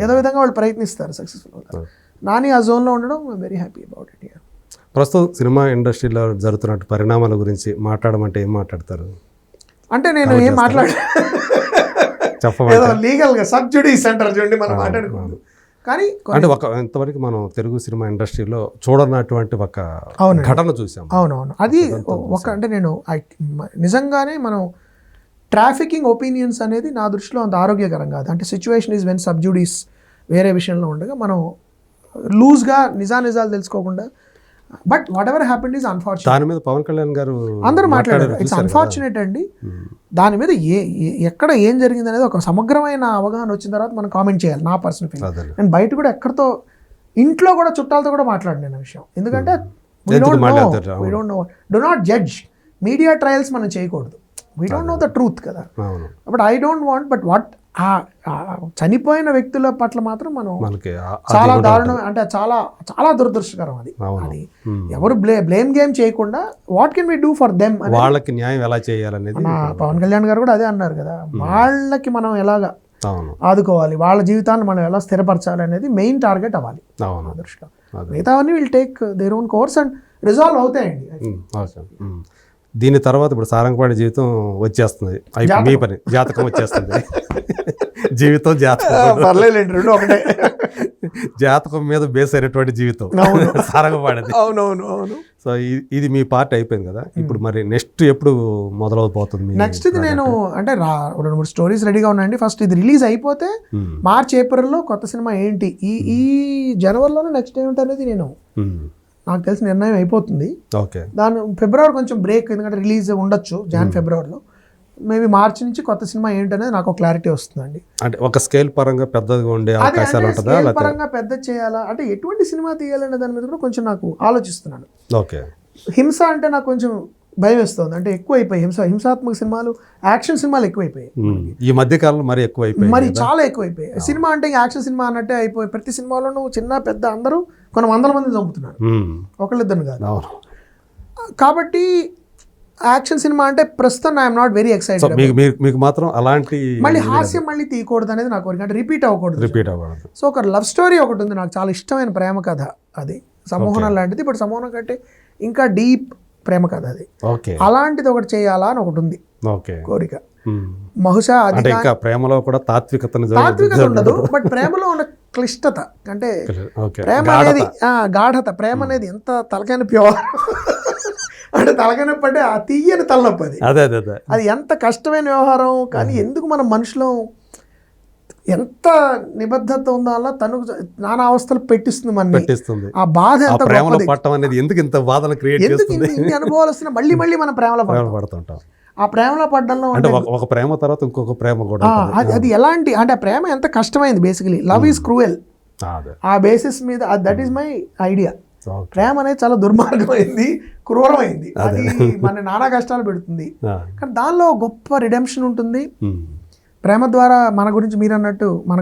ఏదో విధంగా వాళ్ళు ప్రయత్నిస్తారు, సక్సెస్ఫుల్ అవుతారు. నాని ఆ జోన్లో ఉండడం వెరీ హ్యాపీ అబౌట్ ఇట్. ప్రస్తుతం సినిమా ఇండస్ట్రీలో జరుగుతున్న పరిణామాల గురించి మాట్లాడమంటే ఏం మాట్లాడతారు? అంటే నేను ఏం లీగల్గా సబ్జుడీస్ అంటారు చూడండి, మనం మాట్లాడుకోవాలి. కానీ అంటే ఇంతవరకు మనం తెలుగు సినిమా ఇండస్ట్రీలో చూడనటువంటి ఒక ఘటన చూసాం. అవునవును, అది అంటే నేను నిజంగానే మనం ట్రాఫికింగ్ ఒపీనియన్స్ అనేది నా దృష్టిలో అంత ఆరోగ్యకరం కాదు. అంటే సిచ్యువేషన్ ఈజ్ వెన్ సబ్జుడీస్ వేరే విషయంలో ఉండగా మనం లూజ్గా నిజాలు తెలుసుకోకుండా but what ever happened is unfortunate. దాని మీద పవన్ కళ్యాణ్ గారు అందరూ మాట్లాడారు. ఇట్స్ అన్ఫార్చునేట్ అండి. దాని మీద ఎక్కడ ఏం జరిగింది అనేది ఒక సమగ్రమైన అవగాహన వచ్చిన తర్వాత మనం కామెంట్ చేయాలి. నా పర్సనల్ ఫీలింగ్. నేను బయట కూడా ఎక్కడితో ఇంట్లో కూడా చుట్టాలతో కూడా మాట్లాడిన విషయం. ఎందుకంటే we don't know, do not judge. Media trials మనం చేయకూడదు. We don't know the truth కదా. But I don't want, but what చనిపోయిన వ్యక్తుల పట్ల మాత్రం మనం చాలా దారుణం, అంటే చాలా చాలా దురదృష్టకరం అది. అది ఎవరు బ్లేమ్ గేమ్ చేయకుండా what can we do for them, వాళ్ళకి న్యాయం ఎలా చేయాలనేది పవన్ కళ్యాణ్ గారు కూడా అదే అన్నారు కదా. వాళ్ళకి మనం ఎలాగా ఆదుకోవాలి, వాళ్ళ జీవితాన్ని మనం ఎలా స్థిరపరచాలి అనేది మెయిన్ టార్గెట్ అవ్వాలి. మిగతావన్నీ will take their own course and resolve అవుతాయండి. దీని తర్వాత ఇప్పుడు సారంగపాణి జీవితం వచ్చేస్తుంది, మీ పని జాతకం వచ్చేస్తుంది. జీవితం జాతకం పర్లేదండి, రెండు ఒకటే. జాతకం మీద బేస్ అయినటువంటి జీవితం సారంగపాణిది. అవును. సో ఇది మీ పార్ట్ అయిపోయింది కదా. ఇప్పుడు మరి నెక్స్ట్ ఎప్పుడు మొదలవుతుంది? నెక్స్ట్ ఇది నేను అంటే 2-3 స్టోరీస్ రెడీగా ఉన్నాయండి. ఫస్ట్ ఇది రిలీజ్ అయిపోతే మార్చ్ ఏప్రిల్లో కొత్త సినిమా ఏంటి, ఈ జనవరిలోనే నెక్స్ట్ ఏమిటి అనేది నేను నాకు తెలిసి నిర్ణయం అయిపోతుంది. దాని ఫిబ్రవరి కొంచెం బ్రేక్, ఎందుకంటే రిలీజ్ ఉండొచ్చు ఫిబ్రవరిలో. మేబీ మార్చి నుంచి కొత్త సినిమా ఏంటనేది నాకు క్లారిటీ వస్తుందండి. అంటే ఒక స్కేల్ పరంగా పెద్దగా ఉండే అవకాశాలు ఉంటుందా? స్కేల్ పరంగా పెద్ద చేయాలా, అంటే ఎటువంటి సినిమా తీయాలనే దాని మీద కూడా కొంచెం నాకు ఆలోచిస్తున్నాను. హింస అంటే నాకు కొంచెం భయం వేస్తుంది. అంటే ఎక్కువ అయిపోయి హింసాత్మక సినిమాలు, యాక్షన్ సినిమాలు ఎక్కువైపోయాయి ఈ మధ్య కాలంలో. మరి చాలా ఎక్కువైపోయాయి. సినిమా అంటే యాక్షన్ సినిమా అన్నట్టే అయిపోయి ప్రతి సినిమాలోనూ చిన్న పెద్ద అందరూ కొన్ని వందల మంది చంపుతున్నారు, ఒకళ్ళిద్దరు కాదు. కాబట్టి యాక్షన్ సినిమా అంటే ప్రస్తుతం ఐఎమ్ నాట్ వెరీ ఎక్సైటెడ్. మీకు మాత్రం అలాంటి మళ్ళీ హాస్యం మళ్ళీ తీయకూడదు అనేది నాకు కోరిక, అంటే రిపీట్ అవ్వకూడదు. సో ఒక లవ్ స్టోరీ ఒకటి ఉంది నాకు చాలా ఇష్టమైన ప్రేమ కథ, అది సమ్మోహనం లాంటిది. బట్ సమ్మోహనం కంటే ఇంకా డీప్ ప్రేమ కథ అది. అలాంటిది ఒకటి చేయాలా అని ఒకటి ఉంది కోరిక. బహుశా అది ప్రేమలో కూడా తాత్వికత ఉండదు, బట్ ప్రేమలో ఉన్న క్లిష్టత, అంటే ప్రేమ అనేది గాఢత, ప్రేమ అనేది ఎంత తలకాయ ప్యూర్ అంటే తలకాయ నొప్పి అంటే ఆ తీయని తలనొప్పి అది. అది ఎంత కష్టమైన వ్యవహారం, కానీ ఎందుకు మనం మనుషులో ఎంత నిబద్ధత ఉందో అలా తను నానా అవస్థలు పెట్టిస్తుంది మన. ఆ బాధ ఎంత ఇన్ని అనుభవాలు వస్తున్నా మళ్ళీ మనం ప్రేమలో పడుతుంటాం. ఆ ప్రేమలో పడ్డంలో ఒక ప్రేమ తర్వాత ఇంకొక ప్రేమ కూడా అది ఎలాంటి, అంటే ఆ ప్రేమ ఎంత కష్టమైంది. Basically love is cruel. ఆ బేసిస్ మీద దట్ ఈస్ మై ఐడియా. ప్రేమ అనేది చాలా దుర్మార్గమైంది, క్రూరమైంది. అది మన నానా కష్టాలు పెడుతుంది, కానీ దానిలో గొప్ప రిడెంప్షన్ ఉంటుంది. ప్రేమ ద్వారా మన గురించి మీరు అన్నట్టు మన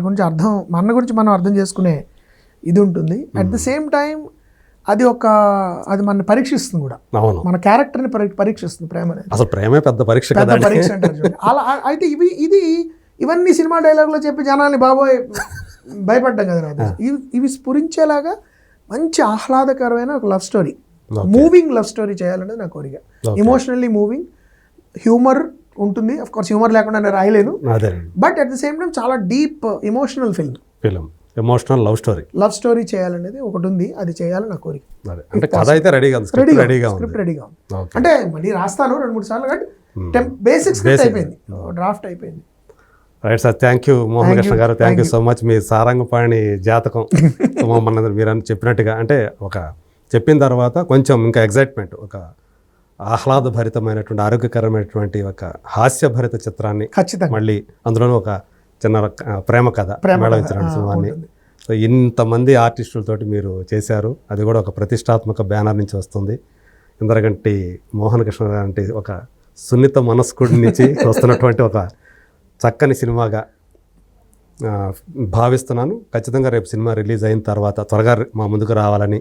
గురించి మనం అర్థం చేసుకునే ఇది ఉంటుంది. అట్ ద సేమ్ టైం అది మన పరీక్షిస్తుంది కూడా, మన క్యారెక్టర్ని పరీక్షిస్తుంది ప్రేమ అనేది. అసలు ప్రేమే పెద్ద పరీక్ష అంటారు చూడండి. అలా అయితే ఇవన్నీ సినిమా డైలాగులో చెప్పి జనాల్ని బాబోయ్ భయపడ్డాం కదా. ఇవి స్ఫురించేలాగా మంచి ఆహ్లాదకరమైన ఒక love story, moving love story చేయాలనేది నా కోరిక. ఎమోషనల్లీ మూవింగ్, హ్యూమర్ ఉంటుంది. అఫ్ కోర్స్ హ్యూమర్ లేకుండా నేను రాయలేను, but at the same time చాలా deep emotional film, emotional love story చేయాలనేది ఒకటి ఉంది. అది చేయాలని నా కోరిక. అంటే కథ అయితే స్క్రిప్ట్ రెడీగా ఉంది. అంటే మళ్ళీ రాస్తాను 2-3 సార్లు, బట్ బేసిక్ స్క్రిప్ట్ అయిపోయింది, డ్రాఫ్ట్ అయిపోయింది. Right sir, thank you Mohan Krishna గారు, థ్యాంక్ యూ సో మచ్. మీ సారంగపాణి జాతకం మీరు చెప్పినట్టుగా, అంటే చెప్పిన తర్వాత కొంచెం ఇంకా ఎగ్జైట్మెంట్, ఒక ఆహ్లాదభరితమైనటువంటి ఆరోగ్యకరమైనటువంటి ఒక హాస్యభరిత చిత్రాన్ని మళ్ళీ అందులోనూ ఒక చిన్న ప్రేమ కథ మేళవించిన సినిమాని. సో ఇంతమంది ఆర్టిస్టులతోటి మీరు చేశారు, అది కూడా ఒక ప్రతిష్టాత్మక బ్యానర్ నుంచి వస్తుంది. ఇందరగంటి మోహన్ కృష్ణ గారి ఒక సున్నిత మనస్కుడి నుంచి వస్తున్నటువంటి ఒక చక్కని సినిమాగా భావిస్తున్నాను. ఖచ్చితంగా రేపు సినిమా రిలీజ్ అయిన తర్వాత త్వరగా మా ముందుకు రావాలని